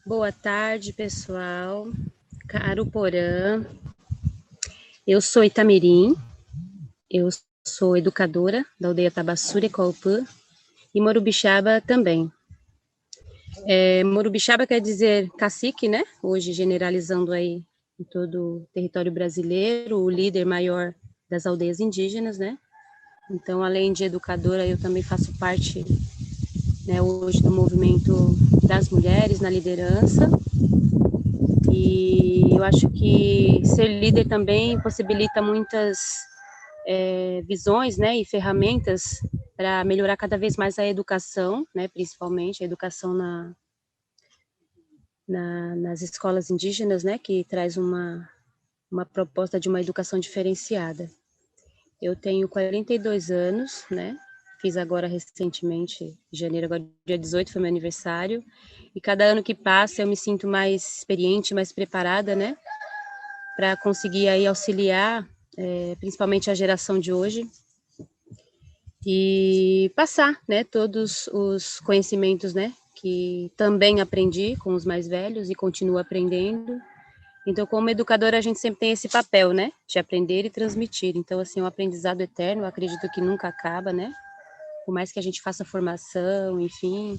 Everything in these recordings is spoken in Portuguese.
Boa tarde, pessoal. Caro Porã, eu sou Itamirim, eu sou educadora da aldeia Tabassura e Coupã e Morubixaba também. Morubixaba quer dizer cacique, né? Hoje generalizando aí em todo o território brasileiro, o líder maior das aldeias indígenas, né? Então, além de educadora, eu também faço parte, né, hoje do movimento das mulheres na liderança. E eu acho que ser líder também possibilita muitas visões, né, e ferramentas para melhorar cada vez mais a educação, né, principalmente a educação nas escolas indígenas, né, que traz uma proposta de uma educação diferenciada. Eu tenho 42 anos, né, fiz agora recentemente, em janeiro, agora dia 18 foi meu aniversário, e cada ano que passa eu me sinto mais experiente, mais preparada, né, para conseguir aí auxiliar, principalmente a geração de hoje, e passar, né, todos os conhecimentos, né, que também aprendi com os mais velhos e continuo aprendendo. Então, como educadora, a gente sempre tem esse papel, né, de aprender e transmitir. Então, assim, um aprendizado eterno, eu acredito que nunca acaba, né, por mais que a gente faça formação, enfim,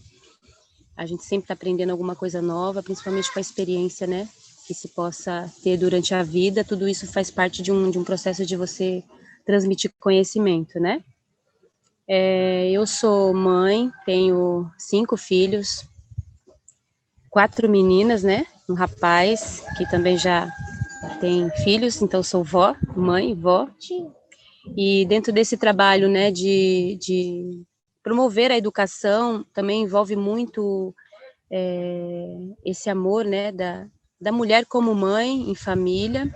a gente sempre está aprendendo alguma coisa nova, principalmente com a experiência, né, que se possa ter durante a vida. Tudo isso faz parte de um processo de você transmitir conhecimento, né. Eu sou mãe, tenho 5 filhos, 4 meninas, né, um rapaz que também já tem filhos, então sou vó, mãe, vó. E dentro desse trabalho, né, de promover a educação, também envolve muito esse amor, né, da mulher como mãe, em família,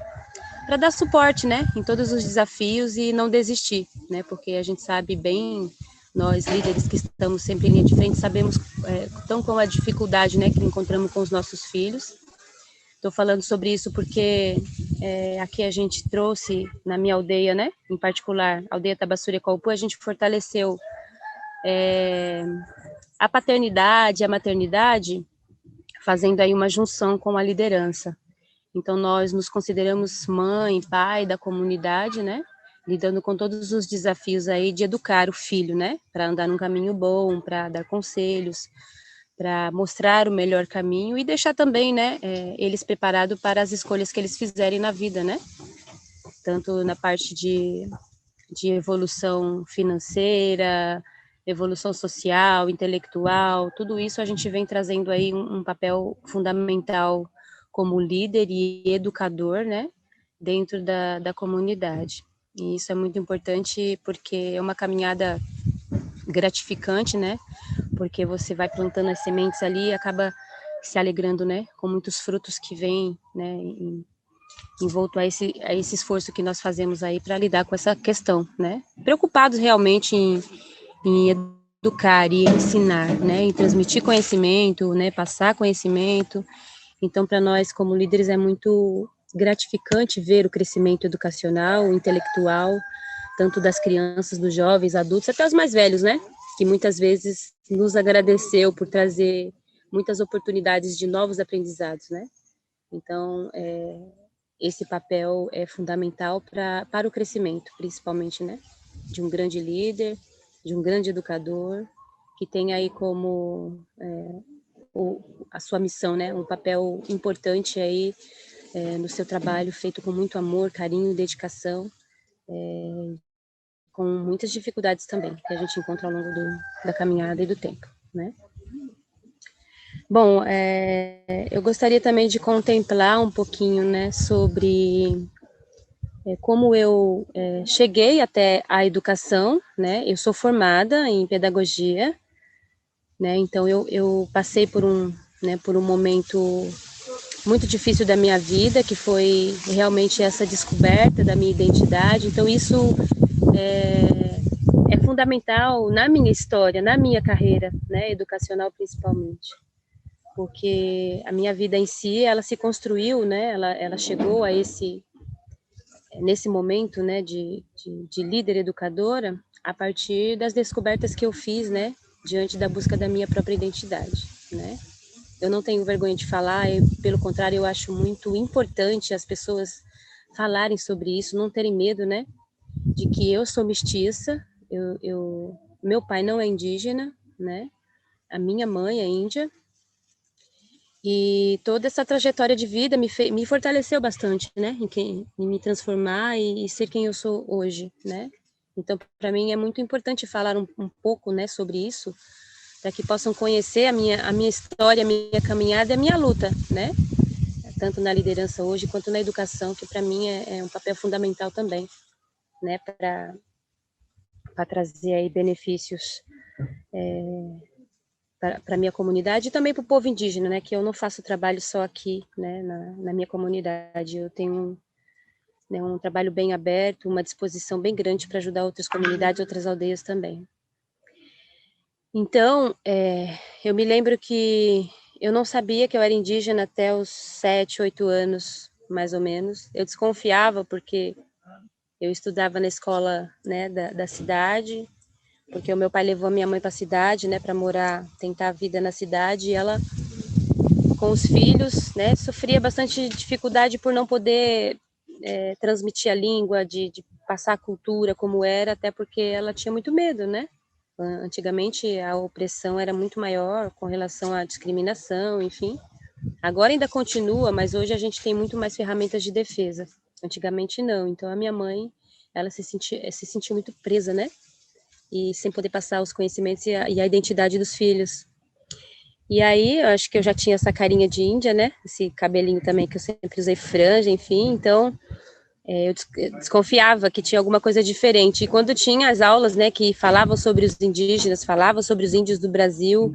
para dar suporte, né, em todos os desafios e não desistir, né, porque a gente sabe bem, nós líderes que estamos sempre em linha de frente, sabemos tão com a dificuldade, né, que encontramos com os nossos filhos. Estou falando sobre isso porque aqui a gente trouxe, na minha aldeia, né, em particular, a aldeia Tabassura e Coupã, a gente fortaleceu a paternidade, a maternidade, fazendo aí uma junção com a liderança. Então, nós nos consideramos mãe, pai da comunidade, né? Lidando com todos os desafios aí de educar o filho, né? Para andar num caminho bom, para dar conselhos, para mostrar o melhor caminho e deixar também, né? Eles preparados para as escolhas que eles fizerem na vida, né? Tanto na parte de evolução financeira, evolução social, intelectual, tudo isso a gente vem trazendo aí um papel fundamental como líder e educador, né, dentro da comunidade. E isso é muito importante porque é uma caminhada gratificante, né, porque você vai plantando as sementes ali e acaba se alegrando, né, com muitos frutos que vêm, né, envolto a esse esforço que nós fazemos aí para lidar com essa questão, né, preocupados realmente em educar e ensinar, né, em transmitir conhecimento, né, passar conhecimento. Então, para nós, como líderes, é muito gratificante ver o crescimento educacional, intelectual, tanto das crianças, dos jovens, adultos, até os mais velhos, né, que muitas vezes nos agradeceu por trazer muitas oportunidades de novos aprendizados, né. Então, esse papel é fundamental para o crescimento, principalmente, né, de um grande líder, de um grande educador, que tem aí como a sua missão, né, um papel importante aí no seu trabalho, feito com muito amor, carinho e dedicação, com muitas dificuldades também, que a gente encontra ao longo da caminhada e do tempo, né. Bom, eu gostaria também de contemplar um pouquinho, né, sobre como eu cheguei até a educação, né, eu sou formada em pedagogia, né, então eu passei por um momento muito difícil da minha vida, que foi realmente essa descoberta da minha identidade, então isso é fundamental na minha história, na minha carreira, né, educacional principalmente, porque a minha vida em si, ela se construiu, né, ela chegou a nesse momento, né, de líder educadora, a partir das descobertas que eu fiz, né, diante da busca da minha própria identidade, né. eu não tenho vergonha de falar, pelo contrário, eu acho muito importante as pessoas falarem sobre isso, não terem medo, né, de que eu sou mestiça, meu pai não é indígena, né, a minha mãe é índia, e toda essa trajetória de vida me fortaleceu bastante, né, em me transformar e ser quem eu sou hoje, né. Então, para mim é muito importante falar um pouco, né, sobre isso, para que possam conhecer a minha história, a minha caminhada e a minha luta, né, tanto na liderança hoje quanto na educação, que para mim é um papel fundamental também, né, para trazer aí benefícios para a minha comunidade e também para o povo indígena, né, que eu não faço trabalho só aqui, né, na minha comunidade, eu tenho né, um trabalho bem aberto, uma disposição bem grande para ajudar outras comunidades, outras aldeias também. Então, eu me lembro que eu não sabia que eu era indígena até os 7, 8 anos, mais ou menos. Eu desconfiava porque eu estudava na escola, né, da cidade, porque o meu pai levou a minha mãe para a cidade, né, para morar, tentar a vida na cidade, e ela, com os filhos, né, sofria bastante dificuldade por não poder transmitir a língua, de passar a cultura como era, até porque ela tinha muito medo, né? Antigamente a opressão era muito maior com relação à discriminação, enfim. Agora ainda continua, mas hoje a gente tem muito mais ferramentas de defesa. Antigamente não. Então a minha mãe, ela se sentiu muito presa, né? E sem poder passar os conhecimentos e a identidade dos filhos. E aí, eu acho que eu já tinha essa carinha de índia, né? Esse cabelinho também que eu sempre usei franja, enfim. Então, eu desconfiava que tinha alguma coisa diferente. E quando tinha as aulas, né, que falavam sobre os indígenas, falavam sobre os índios do Brasil,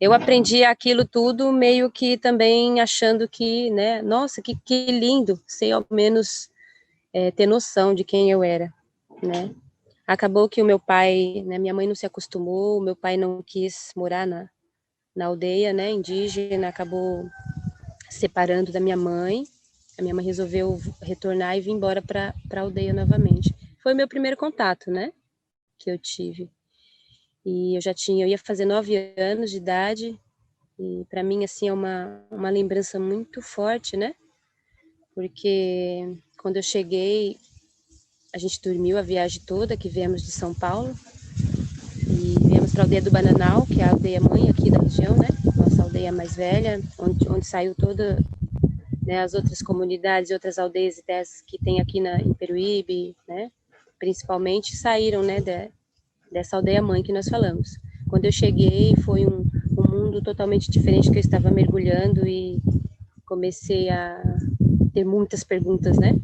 eu aprendi aquilo tudo meio que também achando que, né, nossa, que lindo, sem ao menos ter noção de quem eu era, né. Acabou que o meu pai, né, minha mãe não se acostumou, o meu pai não quis morar na aldeia, né, indígena, acabou se separando da minha mãe. A minha mãe resolveu retornar e vir embora para a aldeia novamente. Foi o meu primeiro contato, né, que eu tive. E eu ia fazer 9 anos de idade, e para mim, assim, é uma lembrança muito forte, né, porque quando eu cheguei, a gente dormiu a viagem toda, que viemos de São Paulo, e viemos para a aldeia do Bananal, que é a aldeia mãe aqui da região, né, nossa aldeia mais velha, onde saiu toda, né, as outras comunidades e outras aldeias e terras que tem aqui em Peruíbe, né, principalmente saíram, né, dessa aldeia mãe que nós falamos. Quando eu cheguei, foi um mundo totalmente diferente que eu estava mergulhando e comecei a ter muitas perguntas, né,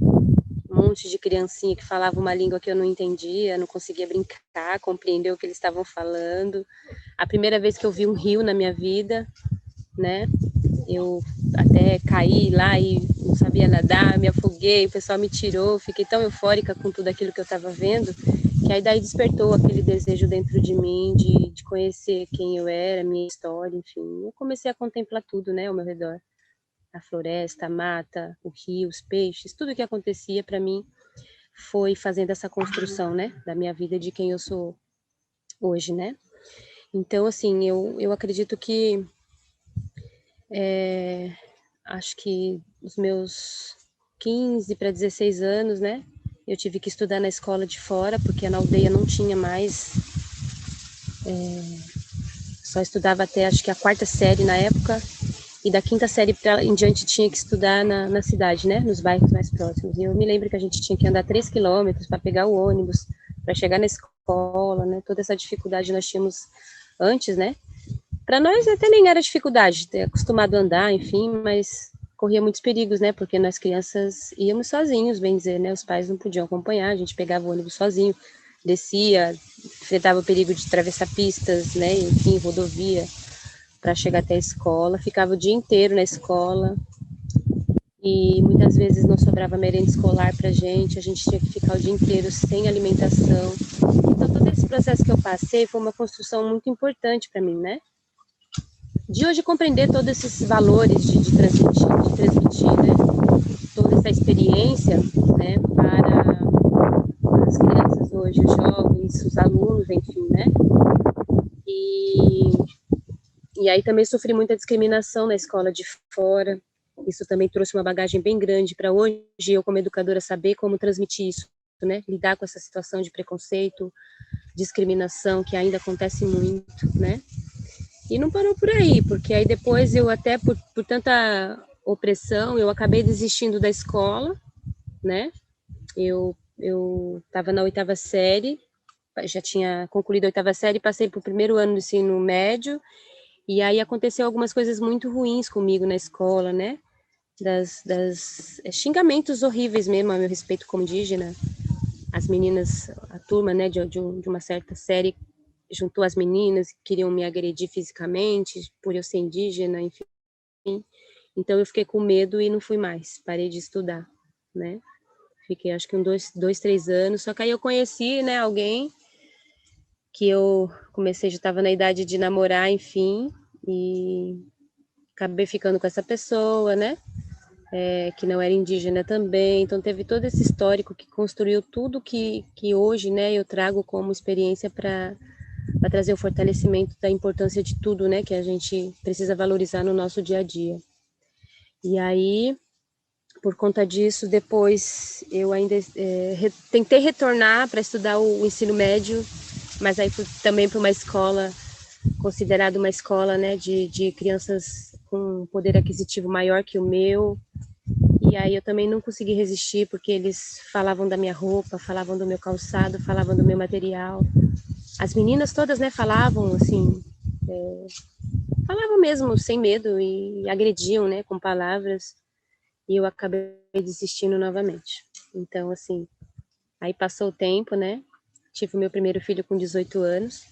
um monte de criancinha que falava uma língua que eu não entendia, não conseguia brincar, compreender o que eles estavam falando. A primeira vez que eu vi um rio na minha vida, né, eu até caí lá e não sabia nadar, me afoguei, o pessoal me tirou, fiquei tão eufórica com tudo aquilo que eu estava vendo, que aí daí despertou aquele desejo dentro de mim de conhecer quem eu era, minha história, enfim. Eu comecei a contemplar tudo, né, ao meu redor. A floresta, a mata, o rio, os peixes, tudo que acontecia para mim foi fazendo essa construção, né, da minha vida, de quem eu sou hoje, né. Então, assim, eu acredito que acho que os meus 15 para 16 anos, né, eu tive que estudar na escola de fora, porque na aldeia não tinha mais, só estudava até acho que a 4ª série na época, e da 5ª série em diante tinha que estudar na cidade, né, nos bairros mais próximos. E eu me lembro que a gente tinha que andar 3 quilômetros para pegar o ônibus, para chegar na escola, né, toda essa dificuldade nós tínhamos antes, né. Para nós até nem era dificuldade, ter acostumado a andar, enfim, mas corria muitos perigos, né, porque nós crianças íamos sozinhos, bem dizer, né, os pais não podiam acompanhar, a gente pegava o ônibus sozinho, descia, enfrentava o perigo de atravessar pistas, né, enfim, rodovia, para chegar até a escola, ficava o dia inteiro na escola, e muitas vezes não sobrava merenda escolar para a gente tinha que ficar o dia inteiro sem alimentação. Então, todo esse processo que eu passei foi uma construção muito importante para mim, né, de hoje compreender todos esses valores de transmitir, né, toda essa experiência, né, para as crianças hoje, os jovens, os alunos, enfim, né, e E aí também sofri muita discriminação na escola de fora. Isso também trouxe uma bagagem bem grande para hoje eu, como educadora, saber como transmitir isso, né? Lidar com essa situação de preconceito, discriminação, que ainda acontece muito, né? E não parou por aí, porque aí depois eu até, por tanta opressão, eu acabei desistindo da escola, né? Eu estava na 8ª série, já tinha concluído a 8ª série, passei para o primeiro ano do ensino médio, e aí aconteceu algumas coisas muito ruins comigo na escola, né? Xingamentos horríveis mesmo a meu respeito como indígena. As meninas, a turma, né, de uma certa série, juntou as meninas que queriam me agredir fisicamente, por eu ser indígena, enfim. Então eu fiquei com medo e não fui mais, parei de estudar, né? Fiquei acho que uns 3 anos, só que aí eu conheci, né, alguém que eu comecei, já estava na idade de namorar, enfim, e acabei ficando com essa pessoa, né? Que não era indígena também, então teve todo esse histórico que construiu tudo que hoje, né, eu trago como experiência para trazer o fortalecimento da importância de tudo, né, que a gente precisa valorizar no nosso dia a dia. E aí, por conta disso, depois eu ainda tentei retornar para estudar o ensino médio, mas aí fui também para uma escola, considerada uma escola, né, de crianças com poder aquisitivo maior que o meu. E aí eu também não consegui resistir, porque eles falavam da minha roupa, falavam do meu calçado, falavam do meu material. As meninas todas, né, falavam assim, falavam mesmo sem medo e agrediam, né, com palavras. E eu acabei desistindo novamente. Então, assim, aí passou o tempo, né? Tive o meu primeiro filho com 18 anos,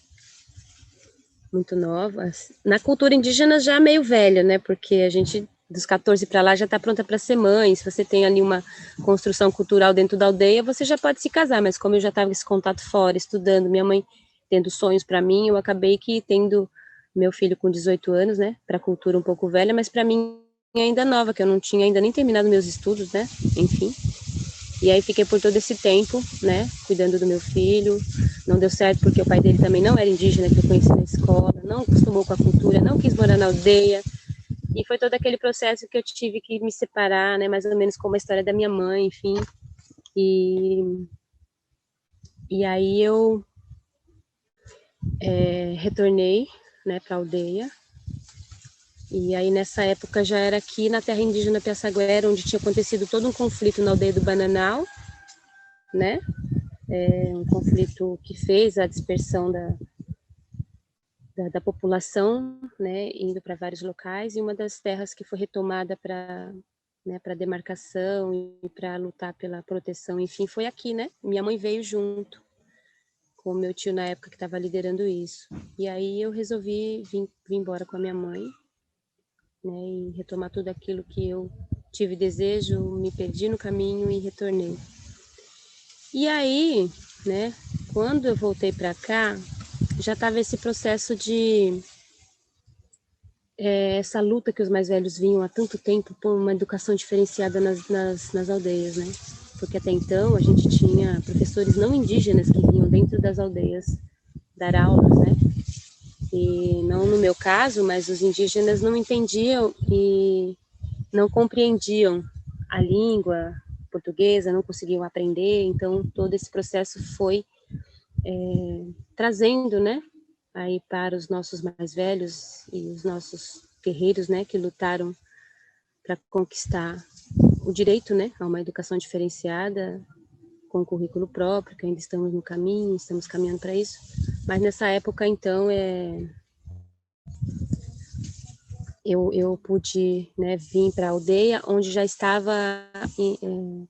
muito nova. Na cultura indígena já meio velha, né? Porque a gente, dos 14 para lá, já está pronta para ser mãe. Se você tem ali uma construção cultural dentro da aldeia, você já pode se casar. Mas como eu já estava com esse contato fora, estudando, minha mãe tendo sonhos para mim, eu acabei que tendo meu filho com 18 anos, né? Para a cultura um pouco velha, mas para mim ainda nova, que eu não tinha ainda nem terminado meus estudos, né? Enfim. E aí fiquei por todo esse tempo, né, cuidando do meu filho. Não deu certo porque o pai dele também não era indígena, que eu conheci na escola, não acostumou com a cultura, não quis morar na aldeia. E foi todo aquele processo que eu tive que me separar, né, mais ou menos como a história da minha mãe, enfim. E aí eu retornei, né, para a aldeia. E aí nessa época já era aqui na terra indígena Piaçaguera, onde tinha acontecido todo um conflito na aldeia do Bananal, né? Um conflito que fez a dispersão da população, né, indo para vários locais, e uma das terras que foi retomada para, né, para demarcação e para lutar pela proteção, enfim, foi aqui, né? Minha mãe veio junto com o meu tio na época que estava liderando isso. E aí eu resolvi vir embora com a minha mãe, né, e retomar tudo aquilo que eu tive desejo, me perdi no caminho e retornei. E aí, né, quando eu voltei para cá, já estava esse processo de essa luta que os mais velhos vinham há tanto tempo por uma educação diferenciada nas aldeias, né? Porque até então a gente tinha professores não indígenas que vinham dentro das aldeias dar aulas, né? E não no meu caso, mas os indígenas não entendiam e não compreendiam a língua portuguesa, não conseguiam aprender, então todo esse processo foi trazendo, né, aí para os nossos mais velhos e os nossos guerreiros, né, que lutaram para conquistar o direito, né, a uma educação diferenciada com currículo próprio, que ainda estamos no caminho, estamos caminhando para isso. Mas nessa época, então, eu pude, né, vir para a aldeia, onde já estava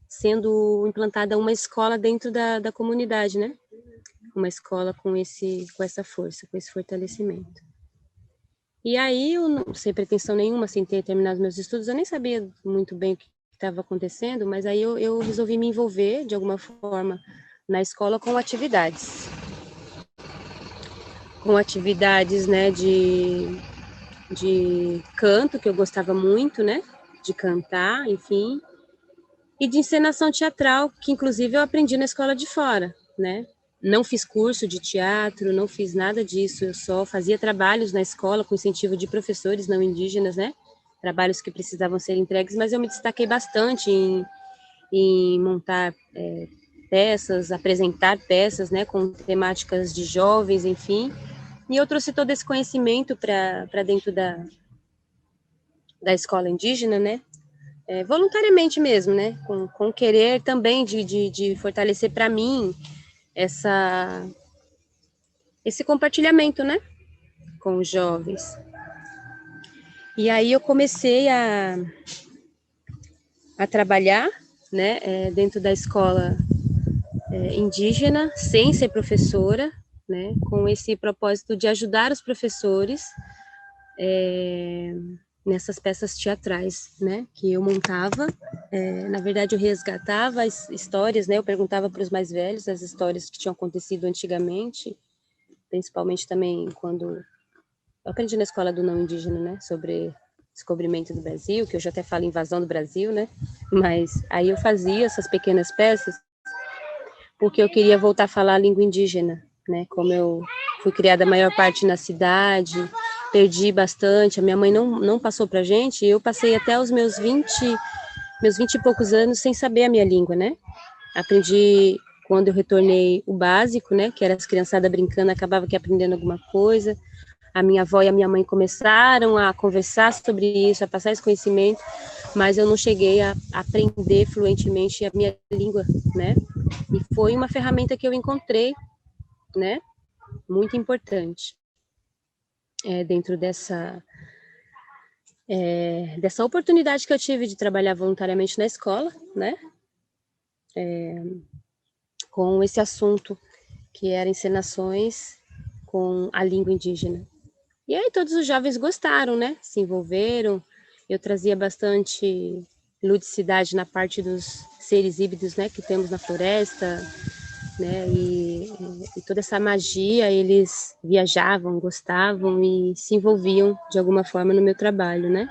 sendo implantada uma escola dentro da comunidade, né? Uma escola com essa força, com esse fortalecimento. E aí, eu não, sem pretensão nenhuma, sem ter terminado meus estudos, eu nem sabia muito bem o que estava acontecendo, mas aí eu resolvi me envolver, de alguma forma, na escola com atividades. Com atividades, né, de canto, que eu gostava muito, né, de cantar, enfim, e de encenação teatral, que inclusive eu aprendi na escola de fora, né. Não fiz curso de teatro, não fiz nada disso, eu só fazia trabalhos na escola com incentivo de professores não indígenas, né? Trabalhos que precisavam ser entregues, mas eu me destaquei bastante em montar peças, apresentar peças, né, com temáticas de jovens, enfim. E eu trouxe todo esse conhecimento para dentro da escola indígena, né? Voluntariamente mesmo, né? Com querer também de fortalecer para mim esse compartilhamento, né? Com os jovens. E aí eu comecei a trabalhar, né? Dentro da escola indígena, sem ser professora, né? Com esse propósito de ajudar os professores nessas peças teatrais, né, que eu montava. Na verdade, eu resgatava as histórias, né, eu perguntava para os mais velhos as histórias que tinham acontecido antigamente, principalmente também quando eu aprendi na escola do não indígena, né, sobre descobrimento do Brasil, que eu já até falo invasão do Brasil, né, mas aí eu fazia essas pequenas peças porque eu queria voltar a falar a língua indígena, né, como eu fui criada a maior parte na cidade, perdi bastante, a minha mãe não passou pra gente, e eu passei até os meus 20 e poucos anos sem saber a minha língua, né? Aprendi quando eu retornei o básico, né, que era as criançadas brincando, acabava que aprendendo alguma coisa. A minha avó e a minha mãe começaram a conversar sobre isso, a passar esse conhecimento, mas eu não cheguei a aprender fluentemente a minha língua, né? E foi uma ferramenta que eu encontrei, né, muito importante dentro dessa oportunidade que eu tive de trabalhar voluntariamente na escola, né, com esse assunto que era encenações com a língua indígena. E aí todos os jovens gostaram, né, se envolveram, eu trazia bastante ludicidade na parte dos seres híbridos, né, que temos na floresta, né, e toda essa magia, eles viajavam, gostavam e se envolviam de alguma forma no meu trabalho, né.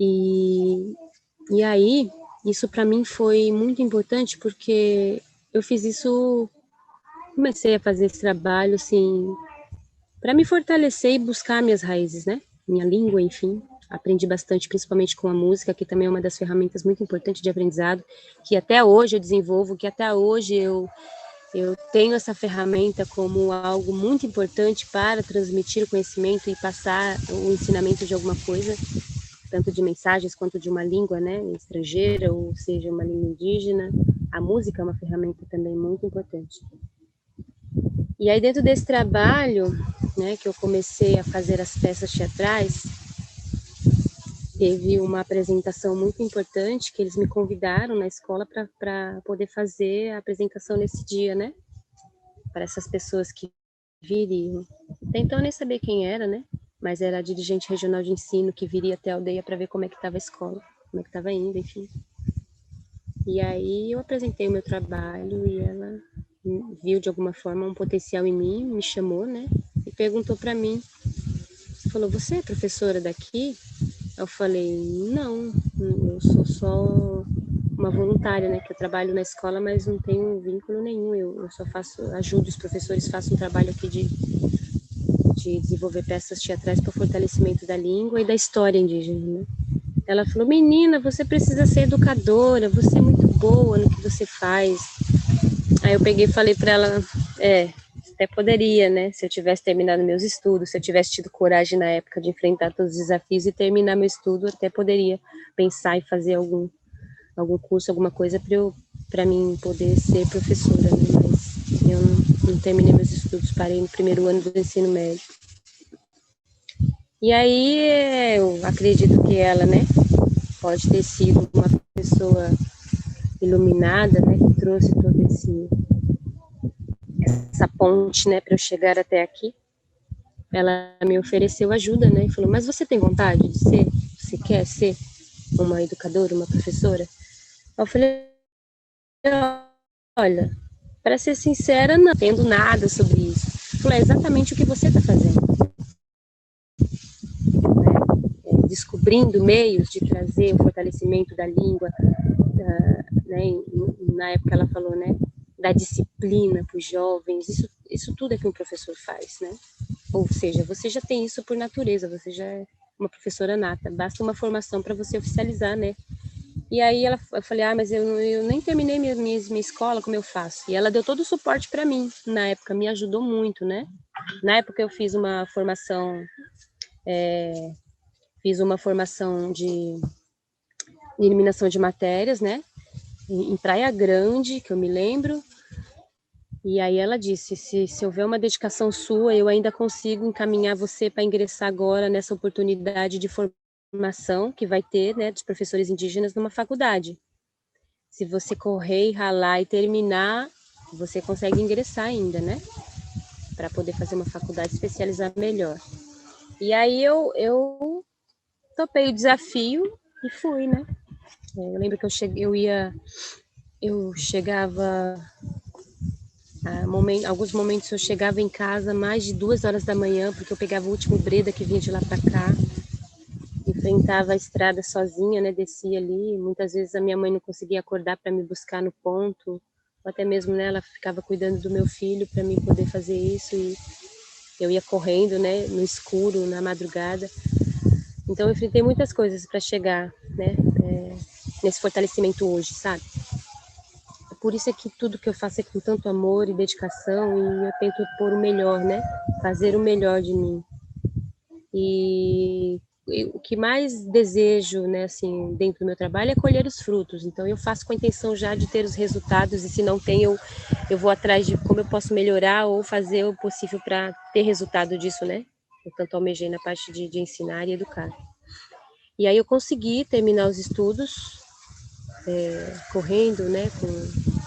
E aí, isso para mim foi muito importante, porque eu fiz isso, comecei a fazer esse trabalho, assim, para me fortalecer e buscar minhas raízes, né? Minha língua, enfim. Aprendi bastante, principalmente com a música, que também é uma das ferramentas muito importantes de aprendizado, que até hoje eu desenvolvo, que até hoje eu tenho essa ferramenta como algo muito importante para transmitir o conhecimento e passar o ensinamento de alguma coisa, tanto de mensagens quanto de uma língua, né, estrangeira, ou seja, uma língua indígena. A música é uma ferramenta também muito importante. E aí, dentro desse trabalho, né, que eu comecei a fazer as peças teatrais, teve uma apresentação muito importante que eles me convidaram na escola para poder fazer a apresentação nesse dia, né, para essas pessoas que viriam. Até então eu nem sabia quem era, né, mas era a dirigente regional de ensino que viria até a aldeia para ver como é que estava a escola, como é que estava indo, enfim. E aí eu apresentei o meu trabalho e ela viu de alguma forma um potencial em mim, me chamou, né, e perguntou para mim, falou, você é professora daqui? Eu falei, não, eu sou só uma voluntária, né, que eu trabalho na escola, mas não tenho vínculo nenhum, eu só ajudo os professores, faço um trabalho aqui de desenvolver peças teatrais para fortalecimento da língua e da história indígena, né. Ela falou, menina, você precisa ser educadora, você é muito boa no que você faz. Aí eu peguei e falei para ela, até poderia, né, se eu tivesse terminado meus estudos, se eu tivesse tido coragem na época de enfrentar todos os desafios e terminar meu estudo, até poderia pensar em fazer algum curso, alguma coisa para mim poder ser professora, né, mas eu não terminei meus estudos, parei no primeiro ano do ensino médio. E aí eu acredito que ela, né, pode ter sido uma pessoa iluminada, né, que trouxe todo essa ponte, né, para eu chegar até aqui. Ela me ofereceu ajuda, né, e falou, mas você tem vontade de ser, você quer ser uma educadora, uma professora? Eu falei, olha, para ser sincera, não entendo nada sobre isso. Eu falei, é exatamente o que você está fazendo. Né? Descobrindo meios de trazer o fortalecimento da língua, né, na época ela falou, né, da disciplina para os jovens, isso tudo é que um professor faz, né? Ou seja, você já tem isso por natureza, você já é uma professora nata, basta uma formação para você oficializar, né? E aí eu falei, mas eu nem terminei minha escola, como eu faço? E ela deu todo o suporte para mim, na época, me ajudou muito, né? Na época eu fiz uma formação, de eliminação de matérias, né? Em Praia Grande, que eu me lembro. E aí ela disse, se houver uma dedicação sua, eu ainda consigo encaminhar você para ingressar agora nessa oportunidade de formação que vai ter, né, dos professores indígenas numa faculdade. Se você correr, ralar e terminar, você consegue ingressar ainda, né? Para poder fazer uma faculdade especializada melhor. E aí eu topei o desafio e fui, né? Eu lembro que eu chegava, alguns momentos eu chegava em casa mais de 2 horas da manhã, porque eu pegava o último breda que vinha de lá para cá, enfrentava a estrada sozinha, né? Descia ali, muitas vezes a minha mãe não conseguia acordar para me buscar no ponto, ou até mesmo, né, ela ficava cuidando do meu filho para mim poder fazer isso, e eu ia correndo, né, no escuro, na madrugada. Então eu enfrentei muitas coisas para chegar, né, nesse fortalecimento hoje, sabe? Por isso é que tudo que eu faço é com tanto amor e dedicação, e eu tento pôr o melhor, né? Fazer o melhor de mim. E o que mais desejo, né, assim, dentro do meu trabalho é colher os frutos. Então eu faço com a intenção já de ter os resultados, e se não tem, eu vou atrás de como eu posso melhorar ou fazer o possível para ter resultado disso, né? Eu tanto almejei na parte de ensinar e educar. E aí eu consegui terminar os estudos, correndo, né,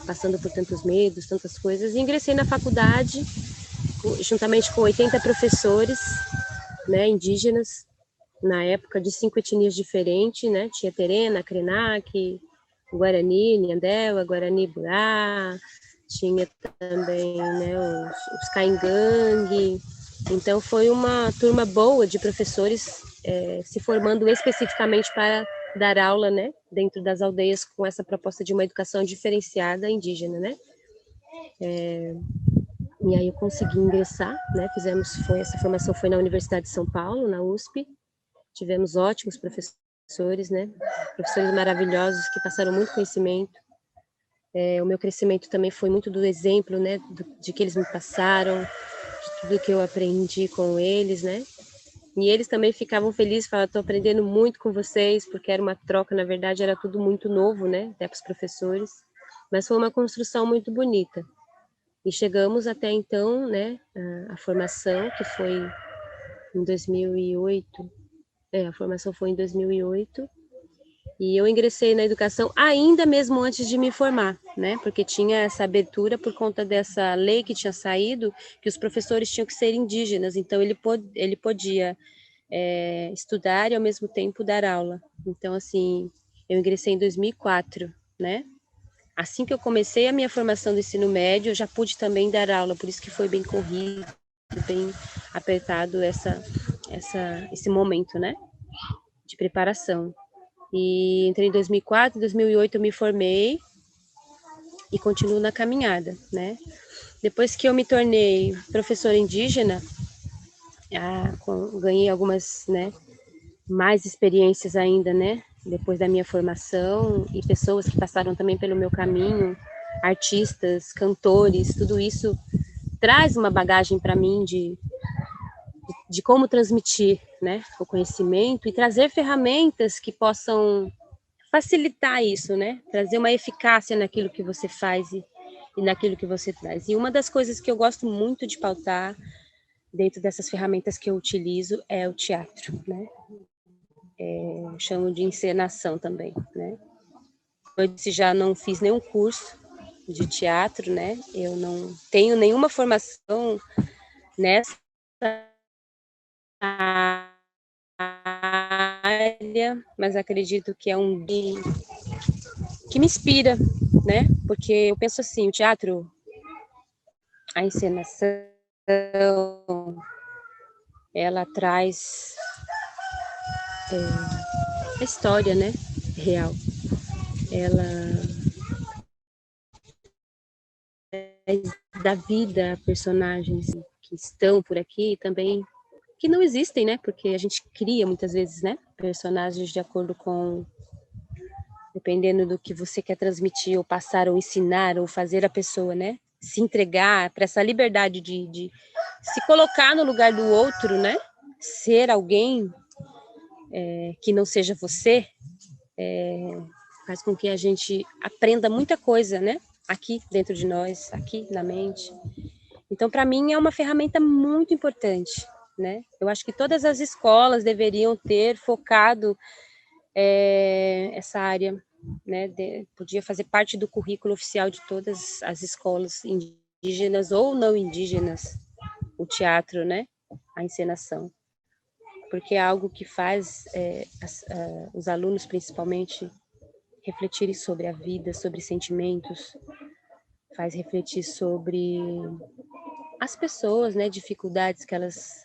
passando por tantos medos, tantas coisas, e ingressei na faculdade, juntamente com 80 professores, né, indígenas, na época, de 5 etnias diferentes, né, tinha Terena, Krenak, Guarani, Nhandewa, Guarani Burá, tinha também, né, os Caingangue. Então foi uma turma boa de professores se formando especificamente para dar aula, né, dentro das aldeias, com essa proposta de uma educação diferenciada indígena, né. E aí eu consegui ingressar, né, essa formação foi na Universidade de São Paulo, na USP. Tivemos ótimos professores, né, professores maravilhosos que passaram muito conhecimento. O meu crescimento também foi muito do exemplo, né, de que eles me passaram, de tudo que eu aprendi com eles, né. E eles também ficavam felizes, falavam, estou aprendendo muito com vocês, porque era uma troca, na verdade era tudo muito novo, né, até para os professores, mas foi uma construção muito bonita. E chegamos até então, né, a formação, que foi em 2008, a formação foi em 2008, e eu ingressei na educação ainda mesmo antes de me formar, né? Porque tinha essa abertura por conta dessa lei que tinha saído, que os professores tinham que ser indígenas, então ele podia estudar e ao mesmo tempo dar aula. Então, assim, eu ingressei em 2004, né? Assim que eu comecei a minha formação do ensino médio, eu já pude também dar aula, por isso que foi bem corrido, bem apertado esse momento, né? De preparação. E entre 2004 e 2008 eu me formei e continuo na caminhada, né? Depois que eu me tornei professora indígena, ganhei algumas, né, mais experiências ainda, né? Depois da minha formação, e pessoas que passaram também pelo meu caminho, artistas, cantores, tudo isso traz uma bagagem para mim de como transmitir, né, o conhecimento e trazer ferramentas que possam facilitar isso, né? Trazer uma eficácia naquilo que você faz e naquilo que você traz. E uma das coisas que eu gosto muito de pautar dentro dessas ferramentas que eu utilizo é o teatro, né? Eu chamo de encenação também, né? Eu disse, já não fiz nenhum curso de teatro, né? Eu não tenho nenhuma formação nessa área, mas acredito que é que me inspira, né? Porque eu penso assim, o teatro, a encenação, ela traz a história, né? Real. Ela da vida, personagens que estão por aqui também, que não existem, né? Porque a gente cria muitas vezes, né? Personagens de acordo com, dependendo do que você quer transmitir, ou passar, ou ensinar, ou fazer a pessoa, né? Se entregar para essa liberdade de se colocar no lugar do outro, né? Ser alguém que não seja você, faz com que a gente aprenda muita coisa, né? Aqui dentro de nós, aqui na mente. Então, para mim, é uma ferramenta muito importante, né? Eu acho que todas as escolas deveriam ter focado essa área, né? Podia fazer parte do currículo oficial de todas as escolas indígenas ou não indígenas, o teatro, né? A encenação. Porque é algo que faz os alunos, principalmente, refletirem sobre a vida, sobre sentimentos, faz refletir sobre as pessoas, né, dificuldades que elas...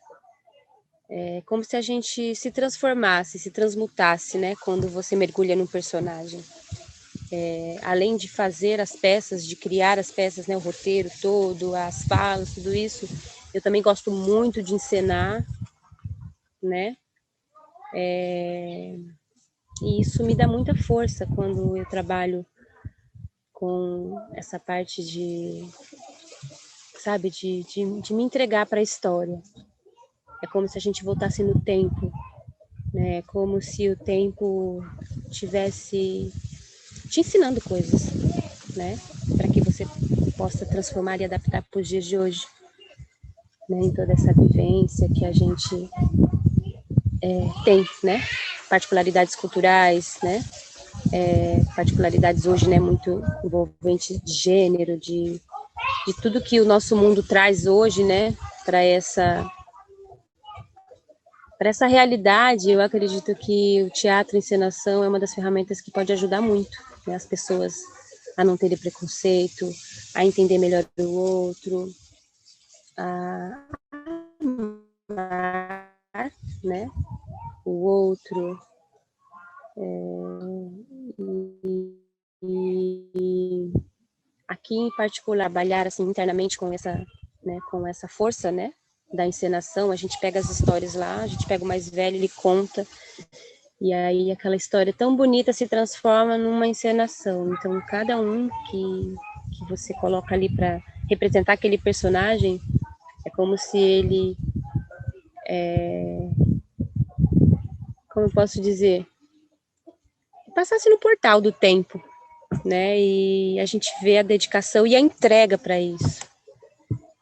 como se a gente se transformasse, se transmutasse, né, quando você mergulha num personagem. Além de fazer as peças, de criar as peças, né, o roteiro todo, as falas, tudo isso, eu também gosto muito de encenar, né, e isso me dá muita força quando eu trabalho com essa parte de, sabe, de me entregar para a história. É como se a gente voltasse no tempo, né? É como se o tempo tivesse te ensinando coisas, né? Para que você possa transformar e adaptar para os dias de hoje, né? Em toda essa vivência que a gente tem, né? Particularidades culturais, né? Particularidades hoje, né? Muito envolventes de gênero, de tudo que o nosso mundo traz hoje, né? Para essa realidade. Eu acredito que o teatro e a encenação é uma das ferramentas que pode ajudar muito, né, as pessoas a não terem preconceito, a entender melhor o outro, a amar, né, o outro, e aqui em particular trabalhar assim internamente com essa, né, com essa força, né, da encenação. A gente pega as histórias lá, a gente pega o mais velho, ele conta, e aí aquela história tão bonita se transforma numa encenação. Então, cada um que você coloca ali para representar aquele personagem, é como se ele, como eu posso dizer, passasse no portal do tempo, né? E a gente vê a dedicação e a entrega para isso.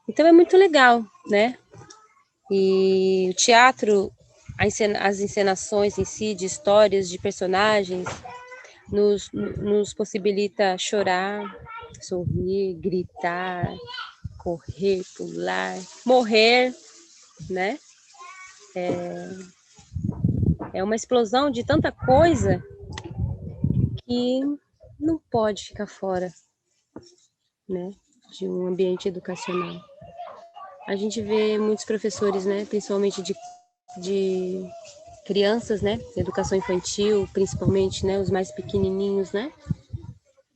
Então é muito legal, né? E o teatro, as encenações em si, de histórias, de personagens, nos possibilita chorar, sorrir, gritar, correr, pular, morrer, né? É uma explosão de tanta coisa que não pode ficar fora, né, de um ambiente educacional. A gente vê muitos professores, né, principalmente de crianças, né, educação infantil, principalmente, né, os mais pequenininhos, né,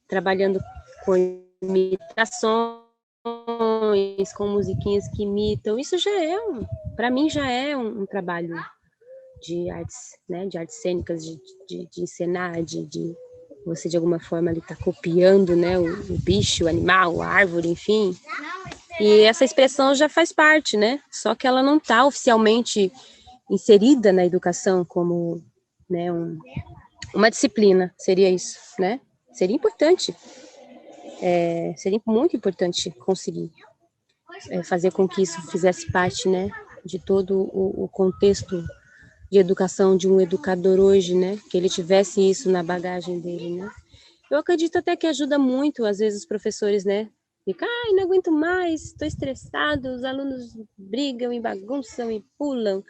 trabalhando com imitações, com musiquinhas que imitam. Isso já é para mim já é um trabalho de artes, né, de artes cênicas, de encenar, de você de alguma forma ali tá copiando, né, o bicho, o animal, a árvore, enfim. E essa expressão já faz parte, né? Só que ela não está oficialmente inserida na educação como, né, uma disciplina, seria isso, né? Seria importante, seria muito importante conseguir fazer com que isso fizesse parte, né, de todo o contexto de educação de um educador hoje, né? Que ele tivesse isso na bagagem dele, né? Eu acredito até que ajuda muito, às vezes, os professores, né? Ficam, ai, não aguento mais, estou estressado, os alunos brigam e bagunçam e pulam.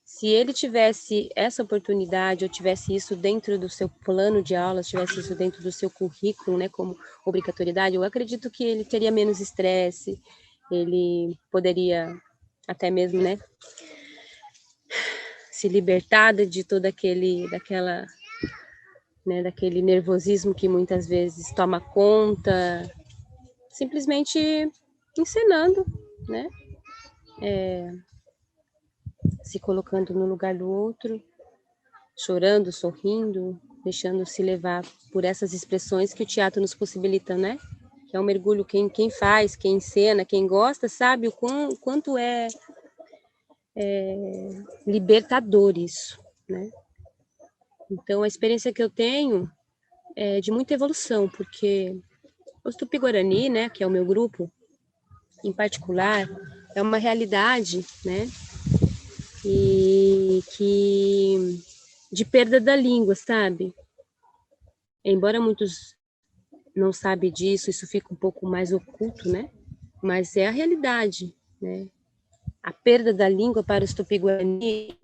Se ele tivesse essa oportunidade, ou tivesse isso dentro do seu plano de aulas, tivesse isso dentro do seu currículo, né, como obrigatoriedade, eu acredito que ele teria menos estresse, ele poderia até mesmo, né, se libertar de todo daquele nervosismo que muitas vezes toma conta, simplesmente encenando, né? Se colocando no lugar do outro, chorando, sorrindo, deixando-se levar por essas expressões que o teatro nos possibilita, né? Que é um mergulho, quem faz, quem encena, quem gosta, sabe o quanto é libertador isso, né? Então, a experiência que eu tenho é de muita evolução, porque os Tupi-Guarani, né, que é o meu grupo, em particular, é uma realidade, né, e que de perda da língua, sabe? Embora muitos não saibam disso, isso fica um pouco mais oculto, né? Mas é a realidade, né? A perda da língua para os Tupi-Guarani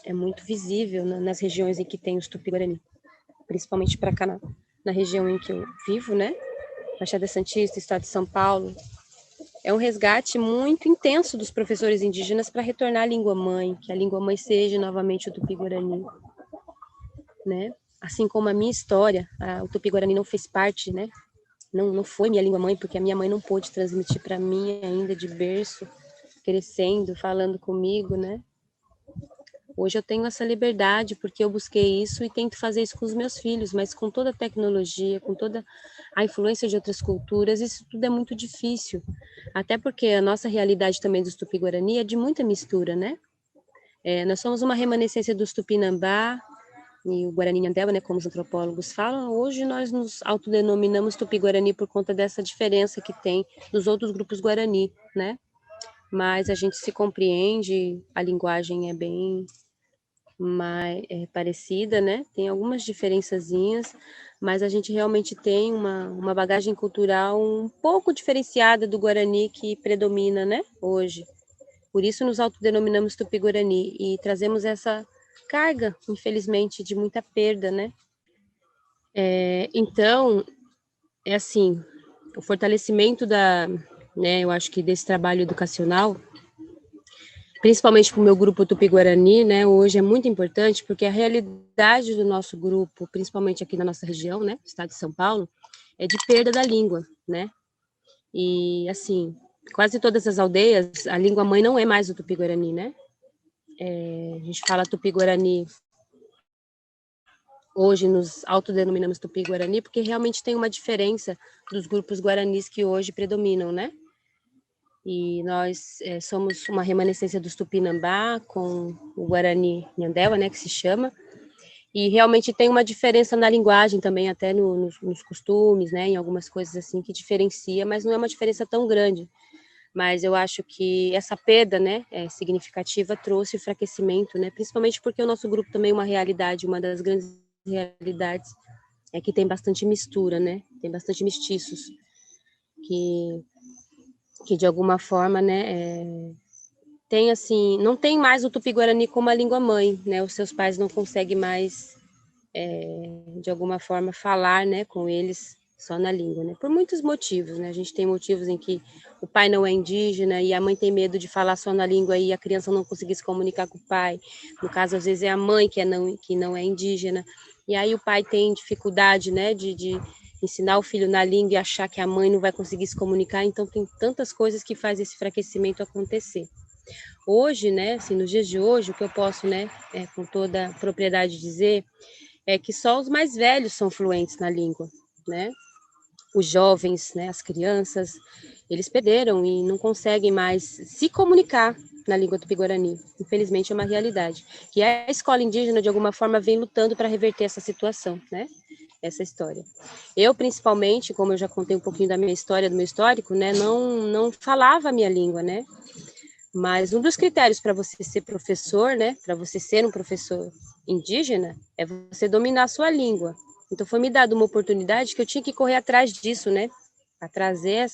é muito visível nas regiões em que tem os Tupi-Guarani, principalmente para cá na região em que eu vivo, né? Baixada Santista, Estado de São Paulo. É um resgate muito intenso dos professores indígenas para retornar à língua mãe, que a língua mãe seja novamente o Tupi-Guarani, né? Assim como a minha história, o Tupi-Guarani não fez parte, né? Não foi minha língua mãe, porque a minha mãe não pôde transmitir para mim ainda de berço, crescendo, falando comigo, né? Hoje eu tenho essa liberdade porque eu busquei isso e tento fazer isso com os meus filhos, mas com toda a tecnologia, com toda a influência de outras culturas, isso tudo é muito difícil. Até porque a nossa realidade também dos Tupi-Guarani é de muita mistura, né? Nós somos uma remanescência dos Tupinambá e o Guarani-Nhandelba, né, como os antropólogos falam. Hoje nós nos autodenominamos Tupi-Guarani por conta dessa diferença que tem dos outros grupos Guarani, né? Mas a gente se compreende, a linguagem é bem parecida, né? Tem algumas diferençazinhas, mas a gente realmente tem uma bagagem cultural um pouco diferenciada do Guarani que predomina, né? Hoje. Por isso nos autodenominamos Tupi-Guarani e trazemos essa carga, infelizmente, de muita perda, né? Então, é assim, o fortalecimento né, eu acho que desse trabalho educacional, principalmente para o meu grupo Tupi-Guarani, né, hoje é muito importante, porque a realidade do nosso grupo, principalmente aqui na nossa região, né, estado de São Paulo, é de perda da língua, né, e assim, quase todas as aldeias, a língua mãe não é mais o Tupi-Guarani, né, a gente fala Tupi-Guarani, hoje nos autodenominamos Tupi-Guarani, porque realmente tem uma diferença dos grupos guaranis que hoje predominam, né, e nós somos uma remanescência dos Tupinambá com o Guarani Nhandelba, né, que se chama, e realmente tem uma diferença na linguagem também, até nos costumes, né, em algumas coisas assim que diferencia, mas não é uma diferença tão grande. Mas eu acho que essa perda, né, significativa trouxe enfraquecimento, né, principalmente porque o nosso grupo também é uma realidade, uma das grandes realidades é que tem bastante mistura, né, tem bastante mestiços, que de alguma forma, né, tem assim, não tem mais o Tupi-Guarani como a língua mãe, né, os seus pais não conseguem mais, de alguma forma, falar, né, com eles só na língua, né, por muitos motivos, né, a gente tem motivos em que o pai não é indígena e a mãe tem medo de falar só na língua e a criança não conseguir se comunicar com o pai, no caso, às vezes é a mãe que não é indígena, e aí o pai tem dificuldade, né, de ensinar o filho na língua e achar que a mãe não vai conseguir se comunicar, então tem tantas coisas que faz esse enfraquecimento acontecer. Hoje, né, assim, nos dias de hoje, o que eu posso, né, com toda propriedade dizer, é que só os mais velhos são fluentes na língua, né? Os jovens, né, as crianças, eles perderam e não conseguem mais se comunicar na língua tupi-guarani. Infelizmente é uma realidade. E a escola indígena, de alguma forma, vem lutando para reverter essa situação, né? Essa história. Eu, principalmente, como eu já contei um pouquinho da minha história, do meu histórico, né, não falava a minha língua, né? Mas um dos critérios para você ser professor, né, para você ser um professor indígena, é você dominar a sua língua. Então foi me dada uma oportunidade que eu tinha que correr atrás disso, né, para trazer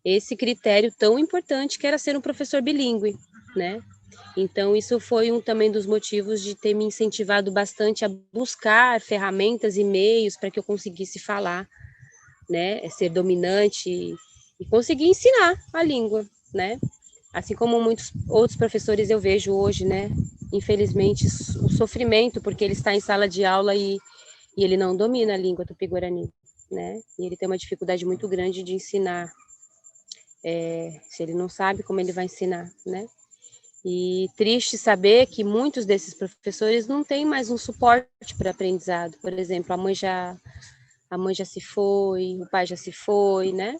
esse critério tão importante que era ser um professor bilíngue, né? Então isso foi também dos motivos de ter me incentivado bastante a buscar ferramentas e meios para que eu conseguisse falar, né, ser dominante e conseguir ensinar a língua, né? Assim como muitos outros professores eu vejo hoje, né, infelizmente, o sofrimento, porque ele está em sala de aula e ele não domina a língua tupi-guarani. né? E ele tem uma dificuldade muito grande de ensinar. Se ele não sabe, como ele vai ensinar, né? E triste saber que muitos desses professores não têm mais um suporte para aprendizado. Por exemplo, a mãe já se foi, o pai já se foi, né?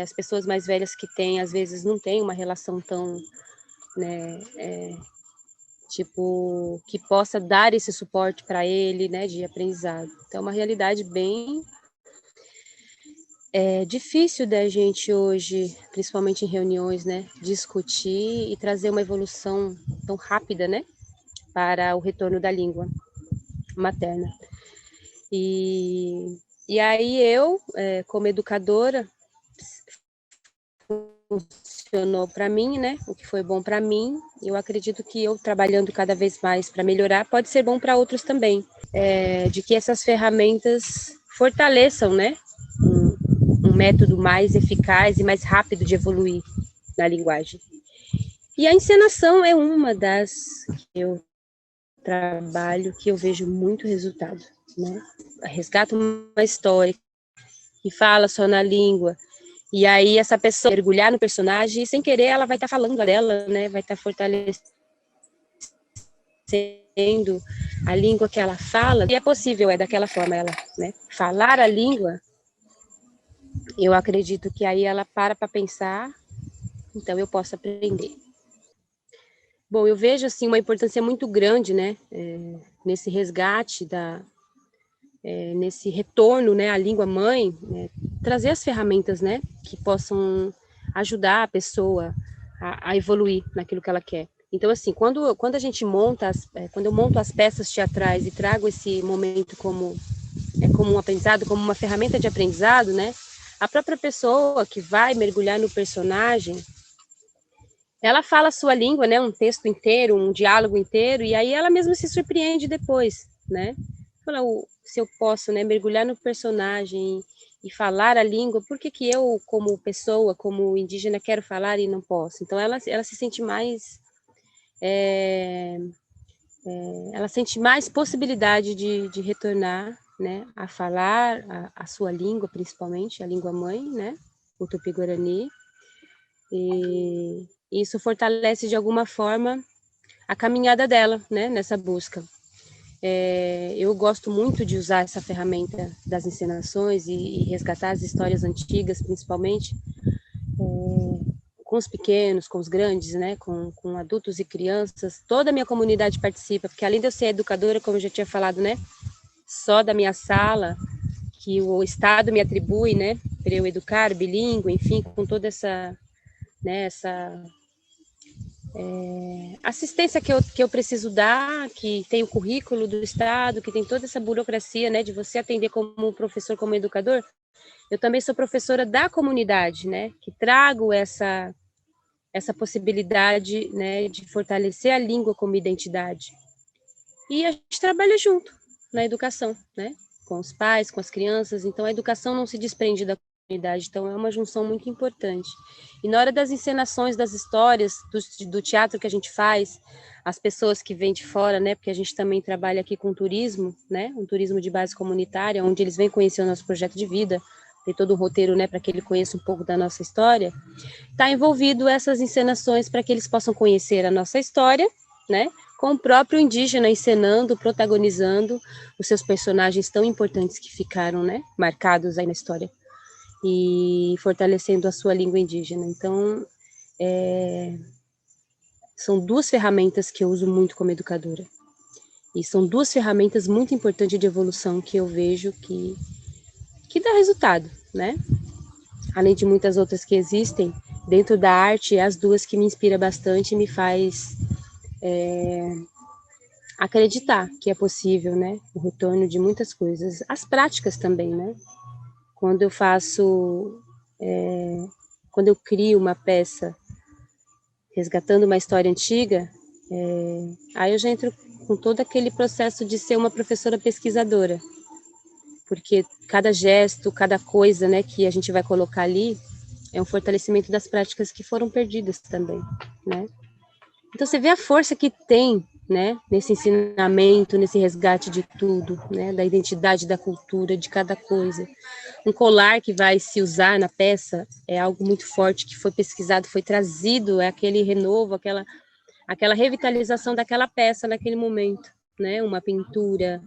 As pessoas mais velhas que têm, às vezes, não têm uma relação tão, né, tipo, que possa dar esse suporte para ele, né, de aprendizado. Então, é uma realidade bem difícil da gente hoje, principalmente em reuniões, né, discutir e trazer uma evolução tão rápida, né, para o retorno da língua materna. E aí eu, como educadora, funcionou para mim, né, o que foi bom para mim, eu acredito que eu trabalhando cada vez mais para melhorar, pode ser bom para outros também, de que essas ferramentas fortaleçam, né, um método mais eficaz e mais rápido de evoluir na linguagem. E a encenação é uma das que eu trabalho, que eu vejo muito resultado, né? Resgata uma história que fala só na língua, e aí essa pessoa mergulhar no personagem, e sem querer ela vai estar falando dela, né? Vai estar fortalecendo a língua que ela fala, e é possível, daquela forma ela, né? Falar a língua, eu acredito que aí ela para pensar, então eu posso aprender. Bom, eu vejo assim uma importância muito grande, né, nesse resgate nesse retorno, né, à língua mãe, né, trazer as ferramentas, né, que possam ajudar a pessoa a evoluir naquilo que ela quer. Então, assim, quando a gente monta, quando eu monto as peças teatrais e trago esse momento como um aprendizado, como uma ferramenta de aprendizado, né, a própria pessoa que vai mergulhar no personagem, ela fala a sua língua, né, um texto inteiro, um diálogo inteiro, e aí ela mesma se surpreende depois, né? Fala, se eu posso, né, mergulhar no personagem e falar a língua, por que que eu, como pessoa, como indígena, quero falar e não posso? Então, ela se sente mais... ela sente mais possibilidade de retornar, né, a falar a sua língua, principalmente, a língua mãe, né, o Tupi-Guarani, e isso fortalece de alguma forma a caminhada dela, né, nessa busca. Eu gosto muito de usar essa ferramenta das encenações e resgatar as histórias antigas, principalmente com os pequenos, com os grandes, né, com adultos e crianças. Toda a minha comunidade participa, porque além de eu ser educadora, como eu já tinha falado, né, só da minha sala, que o Estado me atribui, né, para eu educar bilíngue, enfim, com toda essa, né, assistência que eu preciso dar, que tem o currículo do Estado, que tem toda essa burocracia, né, de você atender como professor, como educador. Eu também sou professora da comunidade, né, que trago essa possibilidade, né, de fortalecer a língua como identidade. E a gente trabalha junto na educação, né, com os pais, com as crianças. Então a educação não se desprende da comunidade, então é uma junção muito importante. E na hora das encenações das histórias, do teatro que a gente faz, as pessoas que vêm de fora, né, porque a gente também trabalha aqui com turismo, né, um turismo de base comunitária, onde eles vêm conhecer o nosso projeto de vida, tem todo um roteiro, né, para que ele conheça um pouco da nossa história, está envolvido essas encenações para que eles possam conhecer a nossa história, né, com o próprio indígena encenando, protagonizando os seus personagens tão importantes que ficaram, né, marcados aí na história, e fortalecendo a sua língua indígena. Então, são duas ferramentas que eu uso muito como educadora. E são duas ferramentas muito importantes de evolução que eu vejo que dá resultado, né? Além de muitas outras que existem, dentro da arte, as duas que me inspiram bastante e me faz acreditar que é possível, né? O retorno de muitas coisas. As práticas também, né? Quando eu faço... quando eu crio uma peça resgatando uma história antiga, aí eu já entro com todo aquele processo de ser uma professora pesquisadora, porque cada gesto, cada coisa, né, que a gente vai colocar ali é um fortalecimento das práticas que foram perdidas também, né? Então você vê a força que tem né, nesse ensinamento, nesse resgate de tudo, né, da identidade, da cultura, de cada coisa. Um colar que vai se usar na peça é algo muito forte, que foi pesquisado, foi trazido, é aquele renovo, aquela revitalização daquela peça naquele momento, né, uma pintura,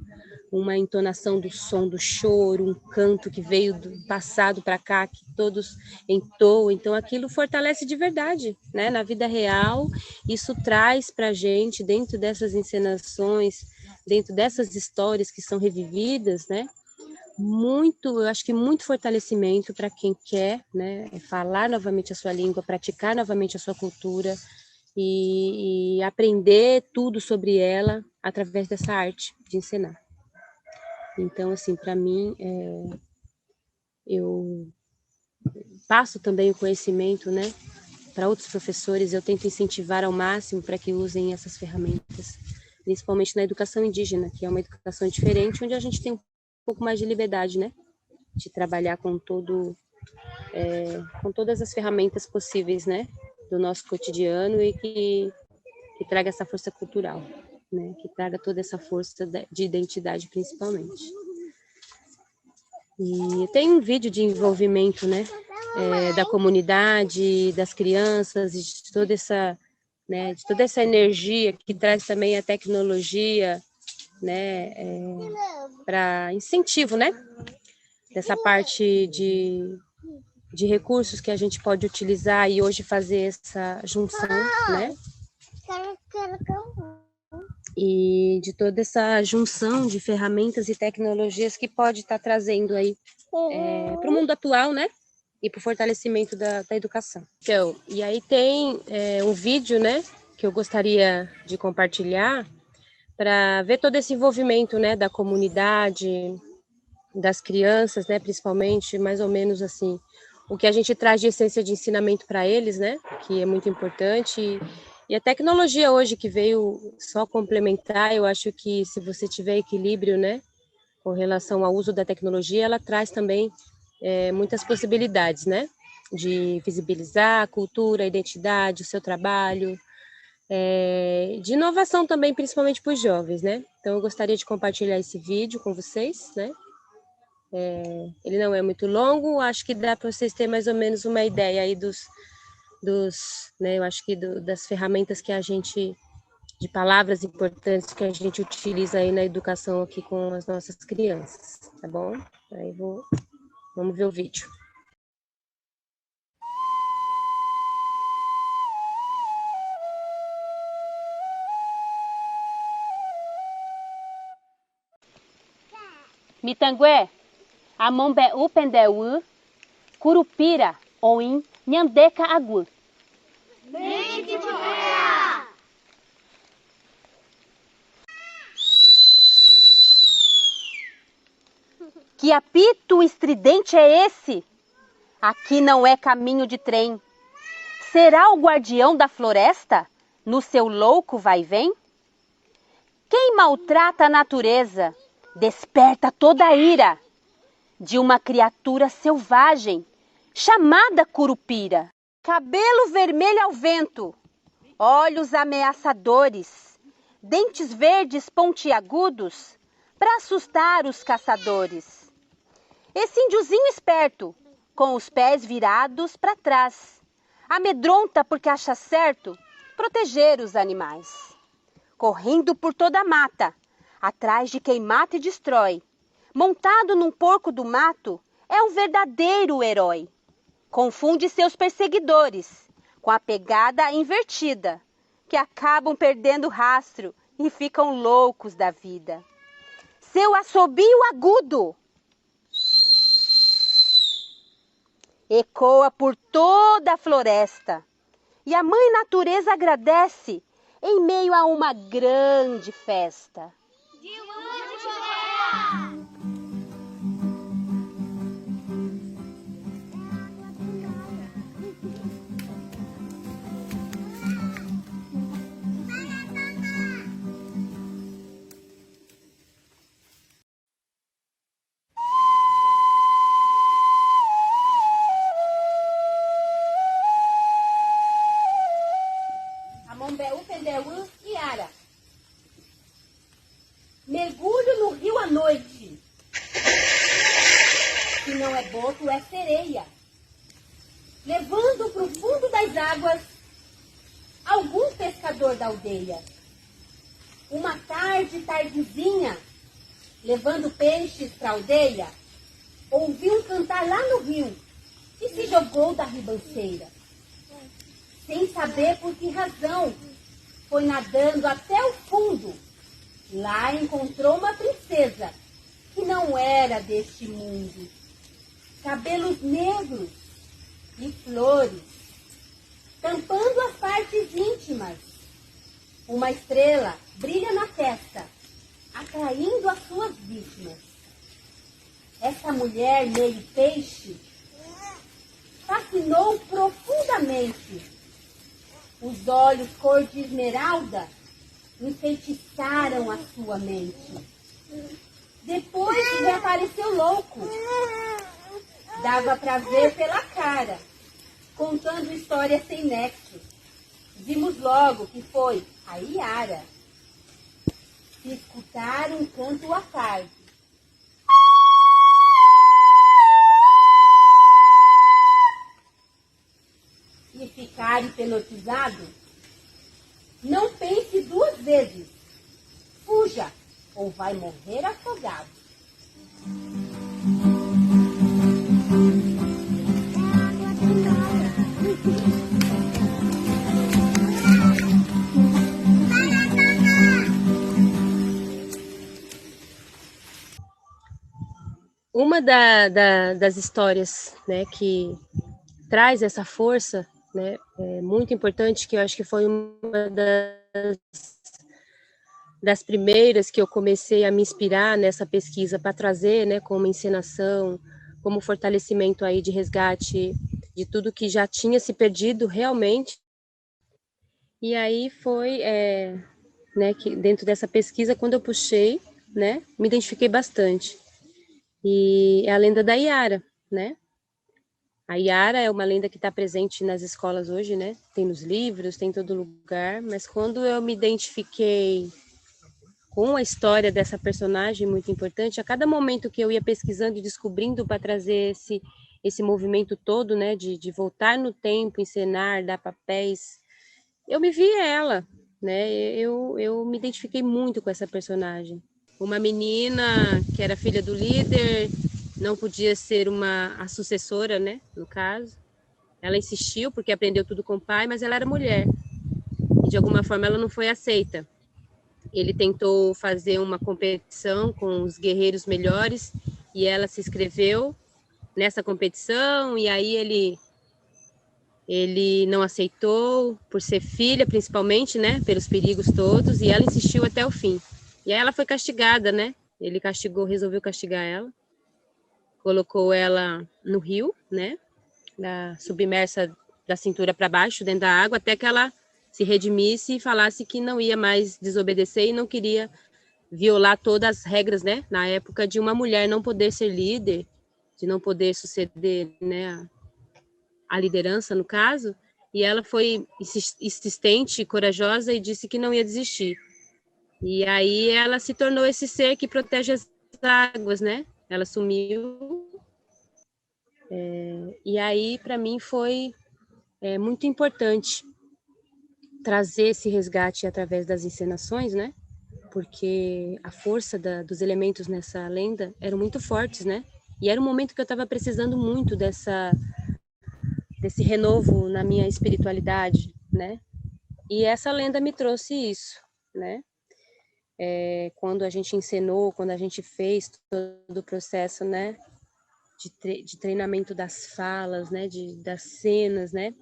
uma entonação do som do choro, um canto que veio do passado para cá, que todos entoam, então aquilo fortalece de verdade, né, na vida real, isso traz para a gente, dentro dessas encenações, dentro dessas histórias que são revividas, né, eu acho que muito fortalecimento para quem quer, né, falar novamente a sua língua, praticar novamente a sua cultura e aprender tudo sobre ela através dessa arte de encenar. Então, assim, para mim, eu passo também o conhecimento, né, para outros professores, eu tento incentivar ao máximo para que usem essas ferramentas, principalmente na educação indígena, que é uma educação diferente, onde a gente tem um pouco mais de liberdade, né, de trabalhar com todas as ferramentas possíveis, né, do nosso cotidiano e que traga essa força cultural, né, que traga toda essa força de identidade, principalmente. E tem um vídeo de envolvimento, né, da comunidade, das crianças, e de toda essa, né, de toda essa energia que traz também a tecnologia, né, para incentivo, né, dessa parte de recursos que a gente pode utilizar e hoje fazer essa junção, né, e de toda essa junção de ferramentas e tecnologias que pode estar trazendo aí para o mundo atual, né? E para o fortalecimento da educação. Então, e aí tem um vídeo, né? Que eu gostaria de compartilhar para ver todo esse envolvimento, né? Da comunidade, das crianças, né? Principalmente, mais ou menos assim, o que a gente traz de essência de ensinamento para eles, né? Que é muito importante. E a tecnologia hoje que veio só complementar, eu acho que se você tiver equilíbrio, né, com relação ao uso da tecnologia, ela traz também muitas possibilidades, né, de visibilizar a cultura, a identidade, o seu trabalho, de inovação também, principalmente para os jovens, né. Então eu gostaria de compartilhar esse vídeo com vocês, né. Ele não é muito longo, acho que dá para vocês terem mais ou menos uma ideia aí né, eu acho que das ferramentas que a gente, de palavras importantes que a gente utiliza aí na educação aqui com as nossas crianças, tá bom? Aí vamos ver o vídeo. Mitangué, Amombe Upendeu, Curupira, Oin, Nhandeca Agu. Que apito estridente é esse? Aqui não é caminho de trem. Será o guardião da floresta? No seu louco vai-vem? Quem maltrata a natureza, desperta toda a ira de uma criatura selvagem, chamada curupira. Cabelo vermelho ao vento, olhos ameaçadores, dentes verdes pontiagudos, para assustar os caçadores. Esse índiozinho esperto, com os pés virados para trás, amedronta porque acha certo proteger os animais. Correndo por toda a mata, atrás de quem mata e destrói, montado num porco do mato, é um verdadeiro herói. Confunde seus perseguidores com a pegada invertida, que acabam perdendo o rastro e ficam loucos da vida. Seu assobio agudo ecoa por toda a floresta e a mãe natureza agradece em meio a uma grande festa. Amombe Upendeu Iara. mergulho no rio à noite. Se não é boto, é sereia. Levando pro fundo das águas algum pescador da aldeia. Uma tardezinha, levando peixes pra aldeia, ouviu cantar lá no rio e se jogou da ribanceira. Sem saber por que razão, foi nadando até o fundo. Lá encontrou uma princesa que não era deste mundo. Cabelos negros e flores, tampando as partes íntimas. Uma estrela brilha na testa, atraindo as suas vítimas. Essa mulher meio peixe fascinou profundamente. Os olhos cor de esmeralda enfeitiçaram a sua mente. Depois reapareceu louco. Dava para ver pela cara, contando histórias sem nexo. Vimos logo que foi a Iara. Se escutar um canto à tarde, e ficar hipnotizado, não pense duas vezes. Fuja ou vai morrer afogado. Uma das histórias, né, que traz essa força, né, muito importante, que eu acho que foi uma das primeiras que eu comecei a me inspirar nessa pesquisa para trazer, né, como encenação, como fortalecimento aí de resgate de tudo que já tinha se perdido realmente. E aí foi, né, que dentro dessa pesquisa, quando eu puxei, né, me identifiquei bastante. E é a lenda da Iara, né? A Iara é uma lenda que está presente nas escolas hoje, né? Tem nos livros, tem em todo lugar. Mas quando eu me identifiquei com a história dessa personagem muito importante, a cada momento que eu ia pesquisando e descobrindo para trazer esse movimento todo, né? De voltar no tempo, encenar, dar papéis, eu me via ela, né? Eu me identifiquei muito com essa personagem. Uma menina que era filha do líder, não podia ser a sucessora, né, no caso. Ela insistiu porque aprendeu tudo com o pai, mas ela era mulher. E de alguma forma ela não foi aceita. Ele tentou fazer uma competição com os guerreiros melhores e ela se inscreveu nessa competição, e aí ele não aceitou, por ser filha principalmente, né, pelos perigos todos, e ela insistiu até o fim. E aí ela foi castigada, né? Ele resolveu castigar ela, colocou ela no rio, né? Submersa da cintura para baixo, dentro da água, até que ela se redimisse e falasse que não ia mais desobedecer e não queria violar todas as regras, né? Na época de uma mulher não poder ser líder, de não poder suceder, né? A liderança, no caso. E ela foi insistente, corajosa e disse que não ia desistir. E aí ela se tornou esse ser que protege as águas, né? Ela sumiu. E aí, para mim, foi muito importante trazer esse resgate através das encenações, né? Porque a força dos elementos nessa lenda eram muito fortes, né? E era um momento que eu estava precisando muito desse renovo na minha espiritualidade, né? E essa lenda me trouxe isso, né? Quando a gente encenou, quando a gente fez todo o processo, né, de treinamento das falas, né, das cenas, né,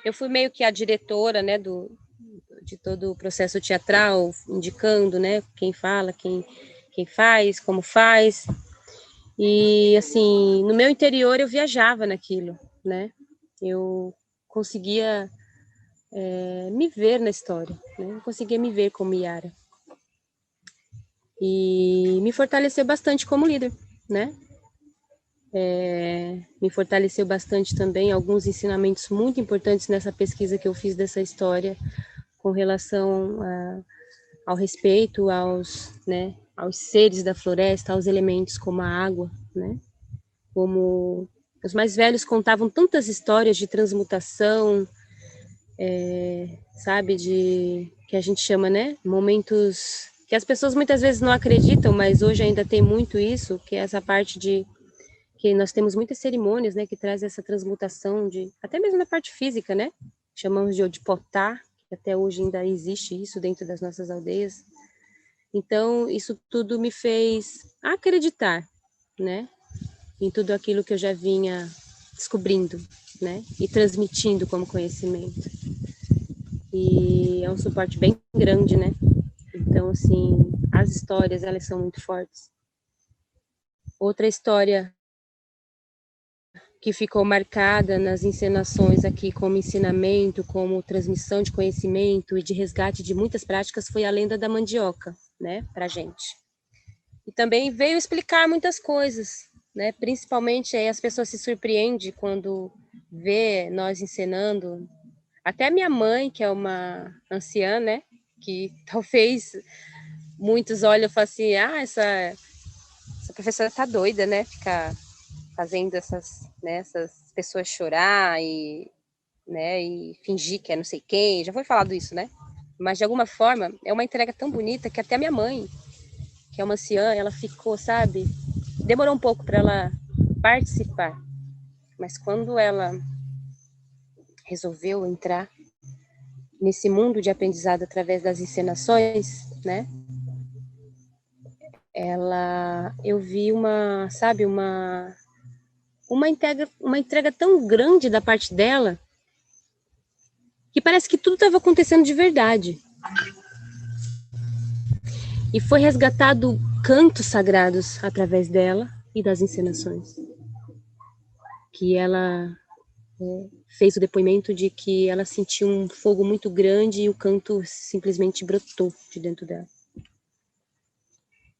eu fui meio que a diretora, né, de todo o processo teatral, indicando, né, quem fala, quem faz, como faz, e assim, no meu interior eu viajava naquilo, né, eu conseguia me ver na história, né, eu conseguia me ver como Iara. E me fortaleceu bastante como líder, né? Me fortaleceu bastante também alguns ensinamentos muito importantes nessa pesquisa que eu fiz dessa história com relação ao respeito aos seres da floresta, aos elementos como a água, né? Como os mais velhos contavam tantas histórias de transmutação, sabe, de que a gente chama, né, momentos que as pessoas muitas vezes não acreditam, mas hoje ainda tem muito isso, que é essa parte de que nós temos muitas cerimônias, né, que traz essa transmutação de até mesmo na parte física, né? Chamamos de odipotar, que até hoje ainda existe isso dentro das nossas aldeias. Então, isso tudo me fez acreditar, né, em tudo aquilo que eu já vinha descobrindo, né, e transmitindo como conhecimento. E é um suporte bem grande, né? Então, assim, as histórias, elas são muito fortes. Outra história que ficou marcada nas encenações aqui como ensinamento, como transmissão de conhecimento e de resgate de muitas práticas foi a lenda da mandioca, né, pra gente. E também veio explicar muitas coisas, né, principalmente aí as pessoas se surpreendem quando vê nós encenando. Até minha mãe, que é uma anciã, né, que talvez muitos olham e falam assim, essa professora tá doida, né, ficar fazendo essas pessoas chorar e, né, e fingir que é não sei quem, já foi falado isso, né? Mas de alguma forma é uma entrega tão bonita que até a minha mãe, que é uma anciã, ela ficou, sabe? Demorou um pouco para ela participar, mas quando ela resolveu entrar nesse mundo de aprendizado através das encenações, né? Eu vi uma entrega tão grande da parte dela que parece que tudo estava acontecendo de verdade. E foi resgatado cantos sagrados através dela e das encenações. Que ela fez o depoimento de que ela sentiu um fogo muito grande e o canto simplesmente brotou de dentro dela.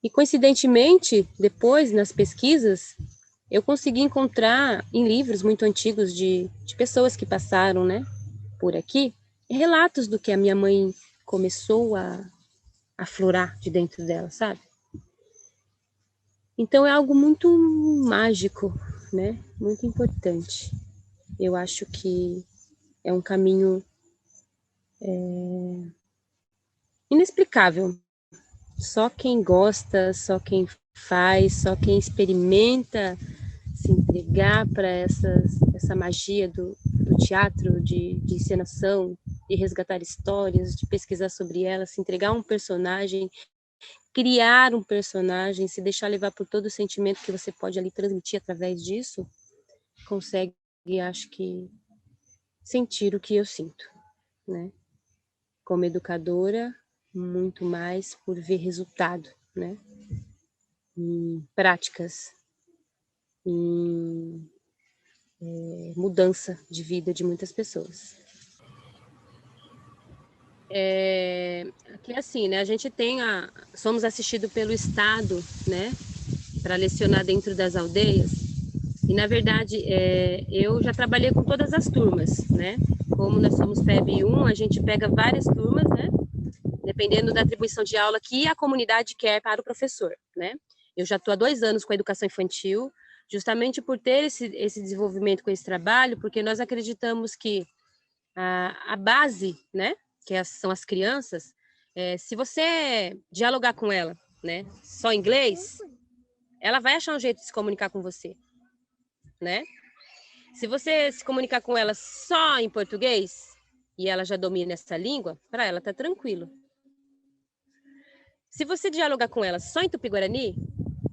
E coincidentemente, depois, nas pesquisas, eu consegui encontrar em livros muito antigos de pessoas que passaram, né, por aqui, relatos do que a minha mãe começou a aflorar de dentro dela, sabe? Então é algo muito mágico, né? Muito importante. Eu acho que é um caminho inexplicável. Só quem gosta, só quem faz, só quem experimenta se entregar para essa magia do teatro, de encenação, de resgatar histórias, de pesquisar sobre elas, se entregar a um personagem, criar um personagem, se deixar levar por todo o sentimento que você pode ali transmitir através disso, consegue, acho que, sentir o que eu sinto, né? Como educadora, muito mais por ver resultado, né? Em práticas, em mudança de vida de muitas pessoas. Aqui é assim, né? A gente somos assistidos pelo Estado, né? Para lecionar dentro das aldeias. E na verdade, eu já trabalhei com todas as turmas, né? Como nós somos FEB 1, a gente pega várias turmas, né? Dependendo da atribuição de aula que a comunidade quer para o professor, né? Eu já estou há 2 anos com a educação infantil, justamente por ter esse desenvolvimento com esse trabalho, porque nós acreditamos que a base, né, são as crianças, se você dialogar com ela, né, só em inglês, ela vai achar um jeito de se comunicar com você, né? Se você se comunicar com ela só em português e ela já domina essa língua, para ela tá tranquilo. Se você dialogar com ela só em Tupi-Guarani,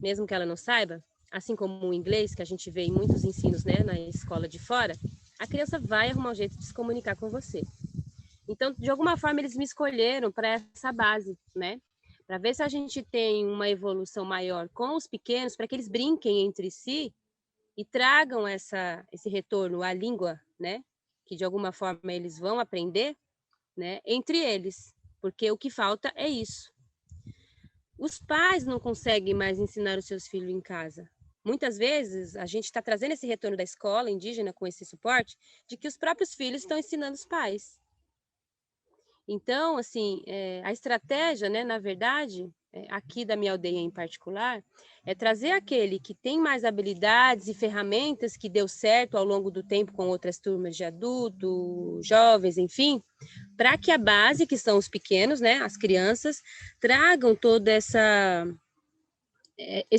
mesmo que ela não saiba, assim como o inglês, que a gente vê em muitos ensinos, né, na escola de fora, a criança vai arrumar um jeito de se comunicar com você. Então, de alguma forma, eles me escolheram para essa base, né? Para ver se a gente tem uma evolução maior com os pequenos, para que eles brinquem entre si e tragam esse retorno à língua, né? Que de alguma forma eles vão aprender, né? Entre eles, porque o que falta é isso. Os pais não conseguem mais ensinar os seus filhos em casa. Muitas vezes a gente está trazendo esse retorno da escola indígena com esse suporte de que os próprios filhos estão ensinando os pais. Então, assim, a estratégia, né, na verdade, aqui da minha aldeia em particular, é trazer aquele que tem mais habilidades e ferramentas que deu certo ao longo do tempo com outras turmas de adultos, jovens, enfim, para que a base, que são os pequenos, né, as crianças, tragam todo esse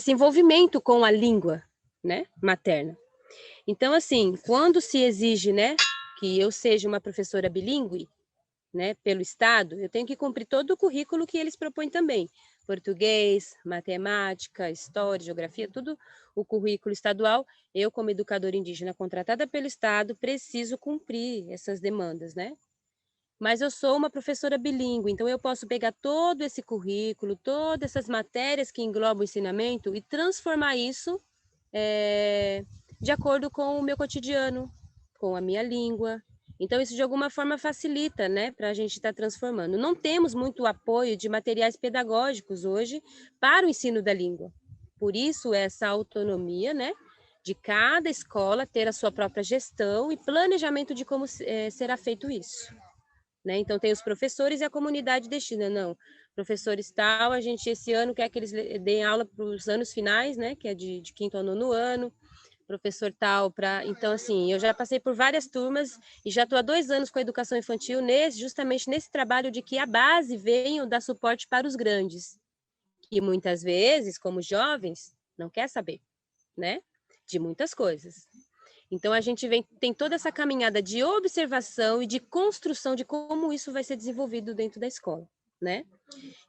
envolvimento com a língua, né, materna. Então, assim, quando se exige, né, que eu seja uma professora bilíngue, né, pelo Estado, eu tenho que cumprir todo o currículo que eles propõem também. Português, matemática, história, geografia, tudo o currículo estadual. Eu, como educadora indígena contratada pelo Estado, preciso cumprir essas demandas, né? Mas eu sou uma professora bilíngue, então eu posso pegar todo esse currículo, todas essas matérias que englobam o ensinamento e transformar isso de acordo com o meu cotidiano, com a minha língua. Então, isso de alguma forma facilita, né, para a gente estar transformando. Não temos muito apoio de materiais pedagógicos hoje para o ensino da língua. Por isso, essa autonomia, né, de cada escola ter a sua própria gestão e planejamento de como será feito isso. Né? Então, tem os professores e a comunidade destina. Não, professores tal, a gente esse ano quer que eles deem aula para os anos finais, né, que é de 5º ao 9º ano, professor tal, então, assim, eu já passei por várias turmas e já estou há 2 anos com a educação infantil, justamente nesse trabalho de que a base venha dar suporte para os grandes, que muitas vezes, como jovens, não quer saber, né, de muitas coisas. Então, a gente tem toda essa caminhada de observação e de construção de como isso vai ser desenvolvido dentro da escola, né?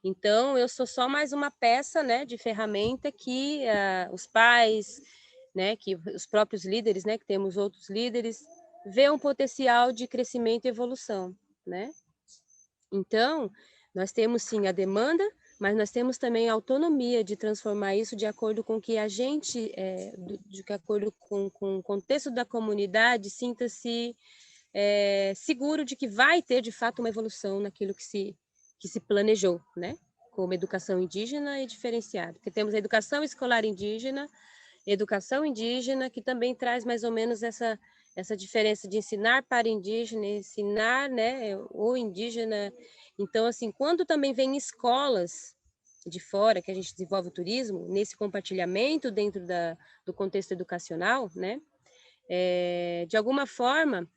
Então, eu sou só mais uma peça, né, de ferramenta que os pais, né, que os próprios líderes, né, que temos outros líderes, vê um potencial de crescimento e evolução, né? Então, nós temos sim a demanda, mas nós temos também a autonomia de transformar isso de acordo com que a gente, de acordo com o contexto da comunidade, sinta-se seguro de que vai ter, de fato, uma evolução naquilo que se planejou, né? Como educação indígena e diferenciada. Porque temos a educação escolar indígena, educação indígena, que também traz mais ou menos essa diferença de ensinar para indígena, ensinar, né, o indígena. Então, assim, quando também vem escolas de fora, que a gente desenvolve o turismo, nesse compartilhamento dentro do contexto educacional, né, de alguma forma,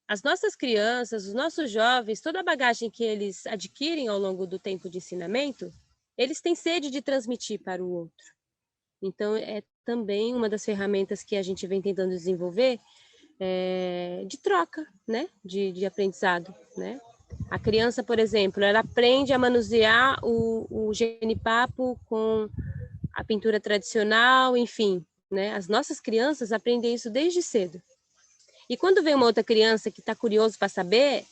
as nossas crianças, os nossos jovens, toda a bagagem que eles adquirem ao longo do tempo de ensinamento, eles têm sede de transmitir para o outro. Então, é também uma das ferramentas que a gente vem tentando desenvolver de troca, né, de aprendizado, né. A criança, por exemplo, ela aprende a manusear o genipapo com a pintura tradicional, enfim, né. As nossas crianças aprendem isso desde cedo. E quando vem uma outra criança que está curioso para saber,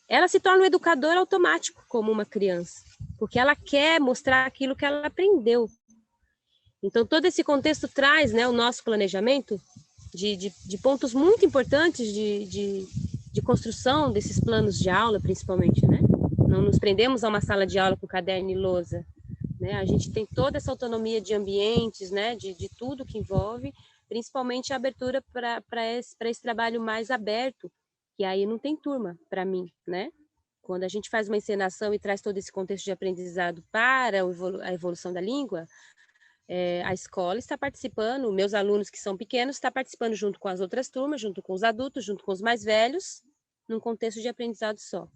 ela se torna um educador automático como uma criança, porque ela quer mostrar aquilo que ela aprendeu. Então, todo esse contexto traz, né, o nosso planejamento de pontos muito importantes de construção desses planos de aula, principalmente, né? Não nos prendemos a uma sala de aula com caderno e lousa, né? A gente tem toda essa autonomia de ambientes, né, de tudo que envolve, principalmente a abertura para esse trabalho mais aberto, que aí não tem turma, para mim, né? Quando a gente faz uma encenação e traz todo esse contexto de aprendizado para a evolução da língua, a escola está participando, meus alunos que são pequenos, está participando junto com as outras turmas, junto com os adultos, junto com os mais velhos, num contexto de aprendizado só.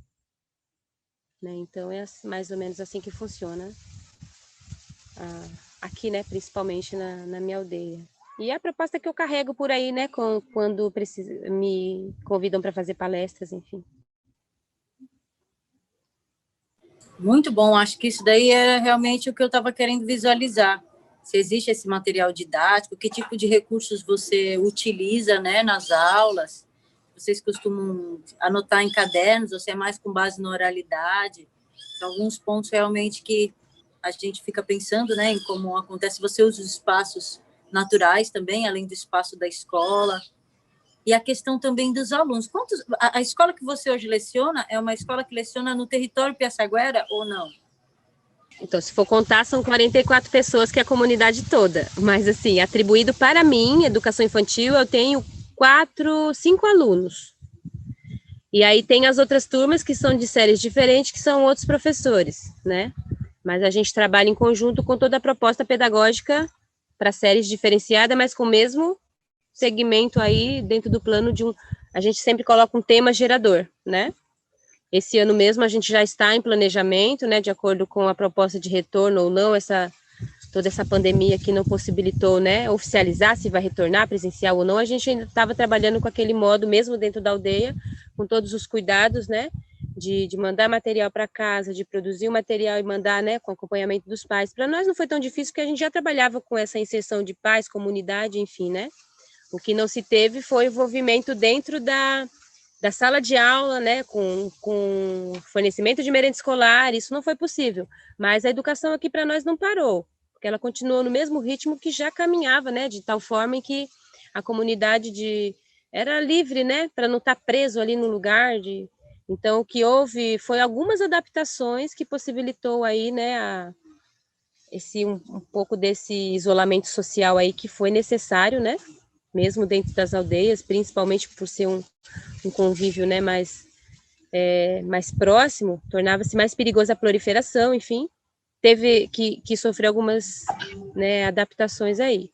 Né? Então, é mais ou menos assim que funciona aqui, né, principalmente na minha aldeia. E a proposta que eu carrego por aí, né, quando me convidam para fazer palestras, enfim. Muito bom, acho que isso daí é realmente o que eu estava querendo visualizar. Se existe esse material didático, que tipo de recursos você utiliza, né, nas aulas, vocês costumam anotar em cadernos, ou se é mais com base na oralidade, são alguns pontos realmente que a gente fica pensando, né, em como acontece, você usa os espaços naturais também, além do espaço da escola, e a questão também dos alunos. A escola que você hoje leciona é uma escola que leciona no território Piaçaguera ou não? Então, se for contar, são 44 pessoas, que é a comunidade toda. Mas, assim, atribuído para mim, educação infantil, eu tenho 5 alunos. E aí tem as outras turmas que são de séries diferentes, que são outros professores, né? Mas a gente trabalha em conjunto com toda a proposta pedagógica para séries diferenciadas, mas com o mesmo segmento aí dentro do plano de um... A gente sempre coloca um tema gerador, né? Esse ano mesmo a gente já está em planejamento, né, de acordo com a proposta de retorno ou não, toda essa pandemia que não possibilitou, né, oficializar se vai retornar presencial ou não, a gente ainda estava trabalhando com aquele modo, mesmo dentro da aldeia, com todos os cuidados, né, de mandar material para casa, de produzir o material e mandar, né, com acompanhamento dos pais. Para nós não foi tão difícil, porque a gente já trabalhava com essa inserção de pais, comunidade, enfim, né. O que não se teve foi o envolvimento dentro da sala de aula, né, com fornecimento de merenda escolar, isso não foi possível. Mas a educação aqui para nós não parou, porque ela continuou no mesmo ritmo que já caminhava, né, de tal forma em que a comunidade era livre, né, para não estar preso ali no lugar de... Então, o que houve foi algumas adaptações que possibilitou aí, né, um pouco desse isolamento social aí que foi necessário, né, mesmo dentro das aldeias, principalmente por ser um convívio, né, mais próximo, tornava-se mais perigosa a proliferação, enfim, teve que sofrer algumas, né, adaptações aí.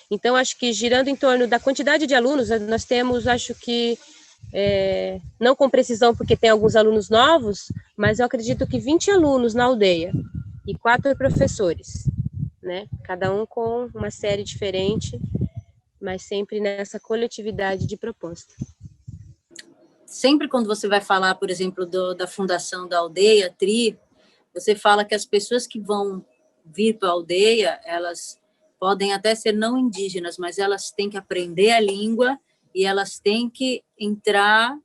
Então, acho que girando em torno da quantidade de alunos, nós temos, acho que, não com precisão, porque tem alguns alunos novos, mas eu acredito que 20 alunos na aldeia e 4 professores, né, cada um com uma série diferente, mas sempre nessa coletividade de proposta. Sempre quando você vai falar, por exemplo, da fundação da aldeia, TRI, você fala que as pessoas que vão vir para a aldeia, elas podem até ser não indígenas, mas elas têm que aprender a língua e elas têm que entrar,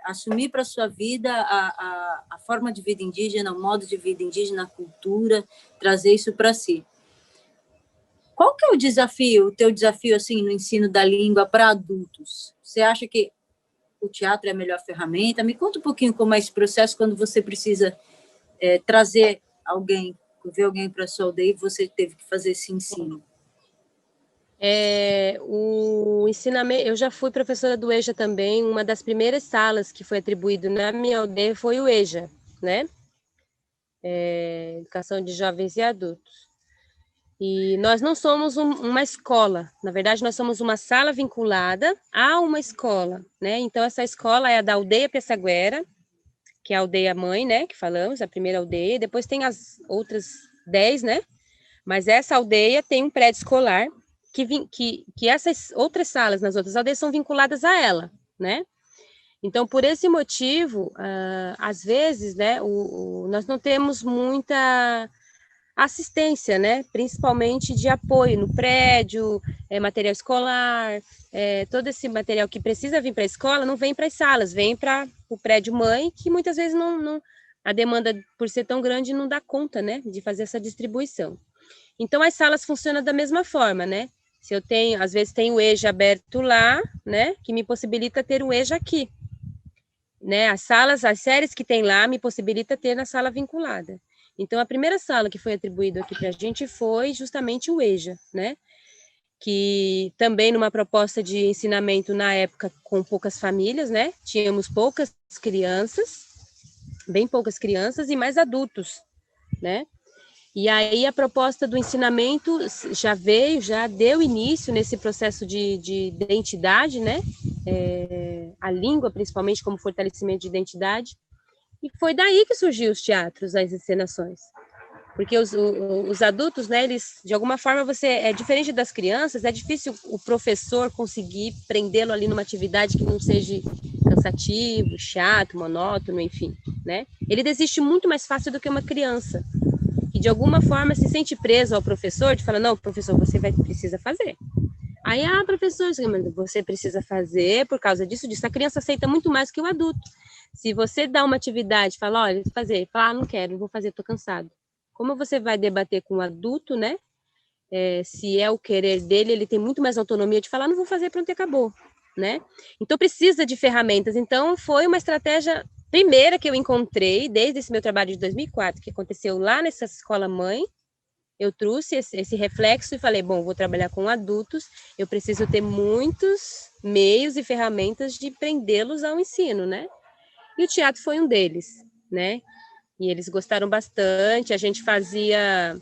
assumir para a sua vida a forma de vida indígena, o modo de vida indígena, a cultura, trazer isso para si. Qual que é o teu desafio assim, no ensino da língua para adultos? Você acha que o teatro é a melhor ferramenta? Me conta um pouquinho como é esse processo quando você precisa trazer alguém, ver alguém para a sua aldeia e você teve que fazer esse ensino. O ensinamento, eu já fui professora do EJA também, uma das primeiras salas que foi atribuído na minha aldeia foi o EJA, né? Educação de jovens e adultos. E nós não somos uma escola, na verdade nós somos uma sala vinculada a uma escola, né? Então essa escola é a da aldeia Pessaguera, que é a aldeia mãe, né, que falamos, a primeira aldeia, e depois tem as outras 10, né? Mas essa aldeia tem um prédio escolar que essas outras salas nas outras aldeias são vinculadas a ela, né? Então, por esse motivo, às vezes, né, nós não temos muita assistência, né, principalmente de apoio no prédio, material escolar, todo esse material que precisa vir para a escola não vem para as salas, vem para o prédio mãe, que muitas vezes não, a demanda por ser tão grande não dá conta, né, de fazer essa distribuição. Então, as salas funcionam da mesma forma, né, se eu tenho, às vezes tem o EJA aberto lá, né, que me possibilita ter o EJA aqui, né, as séries que tem lá me possibilita ter na sala vinculada. Então, a primeira sala que foi atribuída aqui para a gente foi justamente o EJA, né? Que também numa proposta de ensinamento na época com poucas famílias, né? Tínhamos poucas crianças, bem poucas crianças e mais adultos, né? E aí a proposta do ensinamento já deu início nesse processo de identidade, né? A língua, principalmente, como fortalecimento de identidade. E foi daí que surgiu os teatros, as encenações. Porque os adultos, né, eles, de alguma forma, diferente das crianças, é difícil o professor conseguir prendê-lo ali numa atividade que não seja cansativo, chato, monótono, enfim, né? Ele desiste muito mais fácil do que uma criança, que de alguma forma se sente preso ao professor, de falar, não, professor, você precisa fazer. Aí, professor, você precisa fazer por causa disso. A criança aceita muito mais que o adulto. Se você dá uma atividade, fala, olha, fazer, fala, não quero, não vou fazer, estou cansado. Como você vai debater com o adulto, né? Se é o querer dele, ele tem muito mais autonomia de falar, não vou fazer, pronto, e acabou, né? Então, precisa de ferramentas. Então, foi uma estratégia primeira que eu encontrei, desde esse meu trabalho de 2004, que aconteceu lá nessa escola mãe. Eu trouxe esse reflexo e falei, bom, vou trabalhar com adultos, eu preciso ter muitos meios e ferramentas de prendê-los ao ensino, né? E o teatro foi um deles, né? E eles gostaram bastante. A gente fazia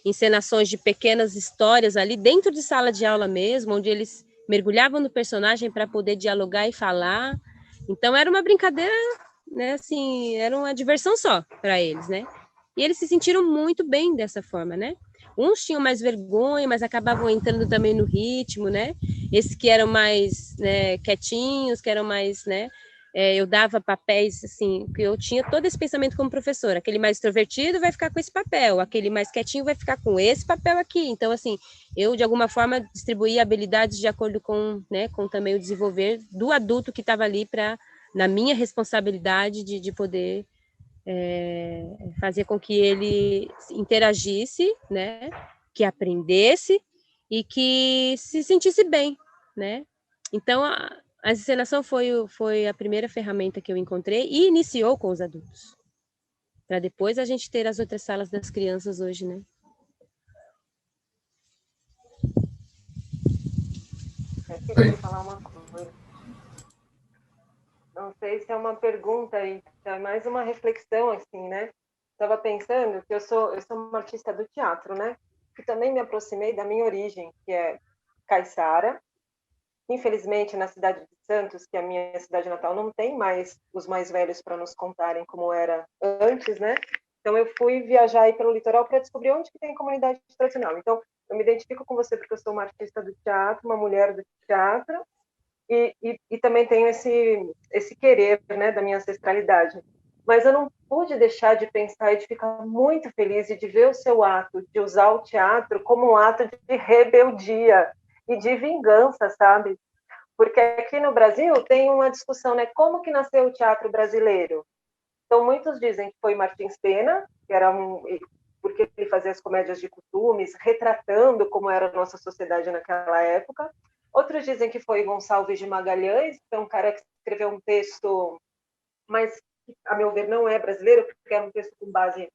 encenações de pequenas histórias ali dentro de sala de aula mesmo, onde eles mergulhavam no personagem para poder dialogar e falar. Então era uma brincadeira, né, assim, era uma diversão só para eles, né? E eles se sentiram muito bem dessa forma, né? Uns tinham mais vergonha, mas acabavam entrando também no ritmo, né? Esses que eram mais, né, quietinhos, que eram mais, né? Eu dava papéis, assim, que eu tinha todo esse pensamento como professora. Aquele mais extrovertido vai ficar com esse papel, aquele mais quietinho vai ficar com esse papel aqui. Então, assim, eu, de alguma forma, distribuía habilidades de acordo com, né, com também o desenvolver do adulto que estava ali na minha responsabilidade de poder fazer com que ele interagisse, né, que aprendesse e que se sentisse bem, né? Então, a encenação foi a primeira ferramenta que eu encontrei e iniciou com os adultos, para depois a gente ter as outras salas das crianças hoje, né? Eu queria falar uma coisa. Não sei se é uma pergunta aí, é mais uma reflexão, assim, né? Estava pensando que eu sou uma artista do teatro, né? Que também me aproximei da minha origem, que é caiçara. Infelizmente, na cidade de Santos, que é a minha cidade natal, não tem mais os mais velhos para nos contarem como era antes, né? Então, eu fui viajar aí pelo litoral para descobrir onde que tem comunidade tradicional. Então, eu me identifico com você porque eu sou uma artista do teatro, uma mulher do teatro, e também tenho esse querer, né, da minha ancestralidade. Mas eu não pude deixar de pensar e de ficar muito feliz e de ver o seu ato de usar o teatro como um ato de rebeldia e de vingança, sabe? Porque aqui no Brasil tem uma discussão, né? Como que nasceu o teatro brasileiro? Então, muitos dizem que foi Martins Pena, que era porque ele fazia as comédias de costumes, retratando como era a nossa sociedade naquela época. Outros dizem que foi Gonçalves de Magalhães, que é um cara que escreveu um texto, mas, a meu ver, não é brasileiro, porque era um texto com base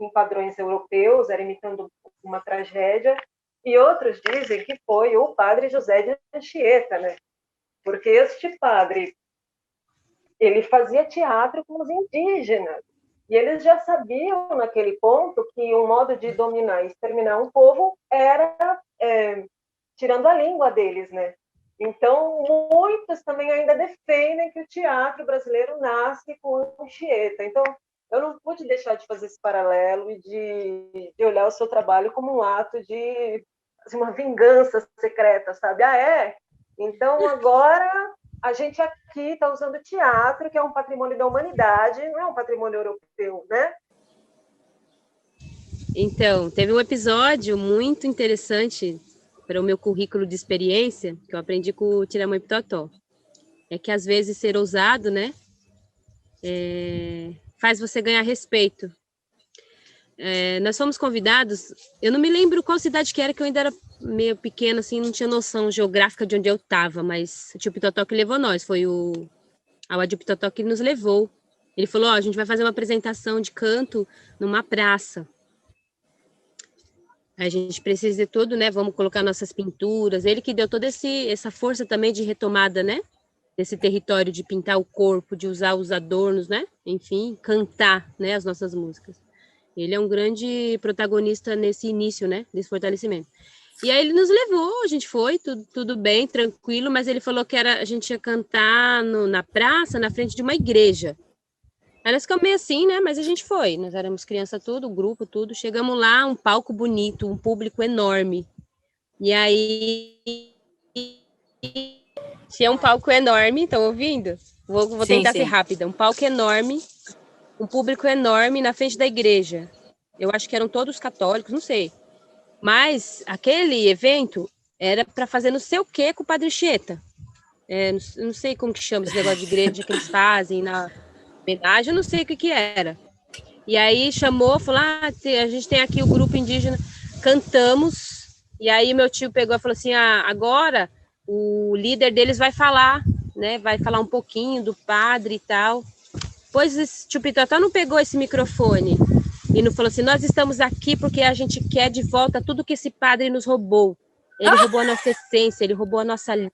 em padrões europeus, era imitando uma tragédia. E outros dizem que foi o padre José de Anchieta, né? Porque este padre, ele fazia teatro com os indígenas. E eles já sabiam, naquele ponto, que um modo de dominar e exterminar um povo era tirando a língua deles, né? Então, muitos também ainda defendem que o teatro brasileiro nasce com Anchieta. Então, eu não pude deixar de fazer esse paralelo e de olhar o seu trabalho como um ato de assim, uma vingança secreta, sabe? Então, agora a gente aqui está usando teatro, que é um patrimônio da humanidade, não é um patrimônio europeu, né? Então, teve um episódio muito interessante para o meu currículo de experiência, que eu aprendi com o Tiramãe Pitotó. É que, às vezes, ser ousado, né, faz você ganhar respeito. Nós fomos convidados, eu não me lembro qual cidade que era, que eu ainda era meio pequena, assim, não tinha noção geográfica de onde eu estava, mas o tio Pitotó que levou nós, foi o Awadil Pitotó que nos levou. Ele falou, a gente vai fazer uma apresentação de canto numa praça. A gente precisa de tudo, né? Vamos colocar nossas pinturas. Ele que deu toda essa força também de retomada, né? Desse território de pintar o corpo, de usar os adornos, né? Enfim, cantar, né? As nossas músicas. Ele é um grande protagonista nesse início, né? Desse fortalecimento. E aí ele nos levou, a gente foi, tudo bem, tranquilo, mas ele falou que a gente ia cantar na praça, na frente de uma igreja. Aí nós ficamos meio assim, né? Mas a gente foi. Nós éramos criança tudo, grupo, tudo. Chegamos lá, um palco bonito, um público enorme. E aí tinha um palco enorme, estão ouvindo? Vou tentar ser rápida. Um palco enorme, um público enorme na frente da igreja. Eu acho que eram todos católicos, não sei. Mas aquele evento era para fazer não sei o que com o Padre Anchieta. Não sei como que chama esse negócio de igreja que eles fazem na homenagem, eu não sei o que era. E aí chamou, falou, a gente tem aqui o grupo indígena, cantamos, e aí meu tio pegou e falou assim, agora o líder deles vai falar, né, vai falar um pouquinho do padre e tal. Pois esse tio Pitotó não pegou esse microfone e não falou assim, nós estamos aqui porque a gente quer de volta tudo que esse padre nos roubou. Ele roubou a nossa essência, ele roubou a nossa língua,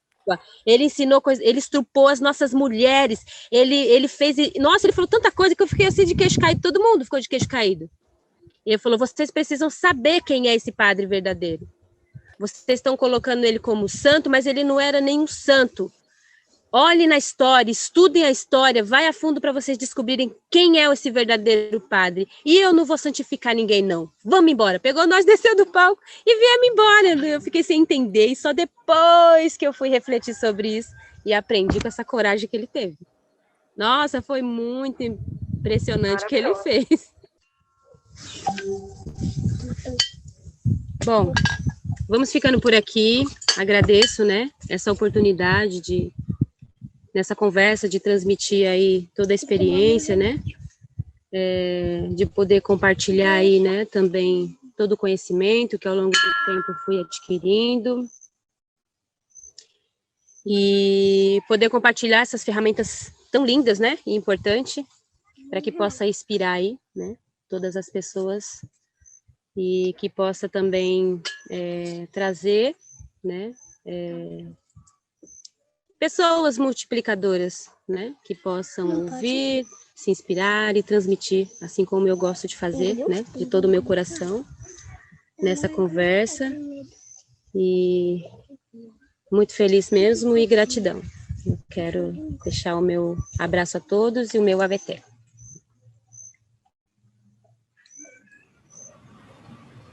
Ele ensinou coisas, ele estrupou as nossas mulheres, ele fez, nossa, ele falou tanta coisa que eu fiquei assim de queixo caído, todo mundo ficou de queixo caído. E ele falou, vocês precisam saber quem é esse padre verdadeiro. Vocês estão colocando ele como santo, mas ele não era nenhum santo. Olhem na história, estudem a história, vai a fundo para vocês descobrirem quem é esse verdadeiro padre. E eu não vou santificar ninguém, não. Vamos embora. Pegou nós, desceu do palco e viemos embora. Eu fiquei sem entender. E só depois que eu fui refletir sobre isso e aprendi com essa coragem que ele teve. Nossa, foi muito impressionante o que ele fez. Bom, vamos ficando por aqui. Agradeço, né, essa oportunidade nessa conversa, de transmitir aí toda a experiência, né, de poder compartilhar aí, né, também todo o conhecimento que ao longo do tempo fui adquirindo e poder compartilhar essas ferramentas tão lindas, né, e importante, para que possa inspirar aí, né, todas as pessoas e que possa também trazer, né, pessoas multiplicadoras, né, que possam ouvir, se inspirar e transmitir, assim como eu gosto de fazer, né, de todo o meu coração, nessa conversa, e muito feliz mesmo e gratidão. Eu quero deixar o meu abraço a todos e o meu AVT.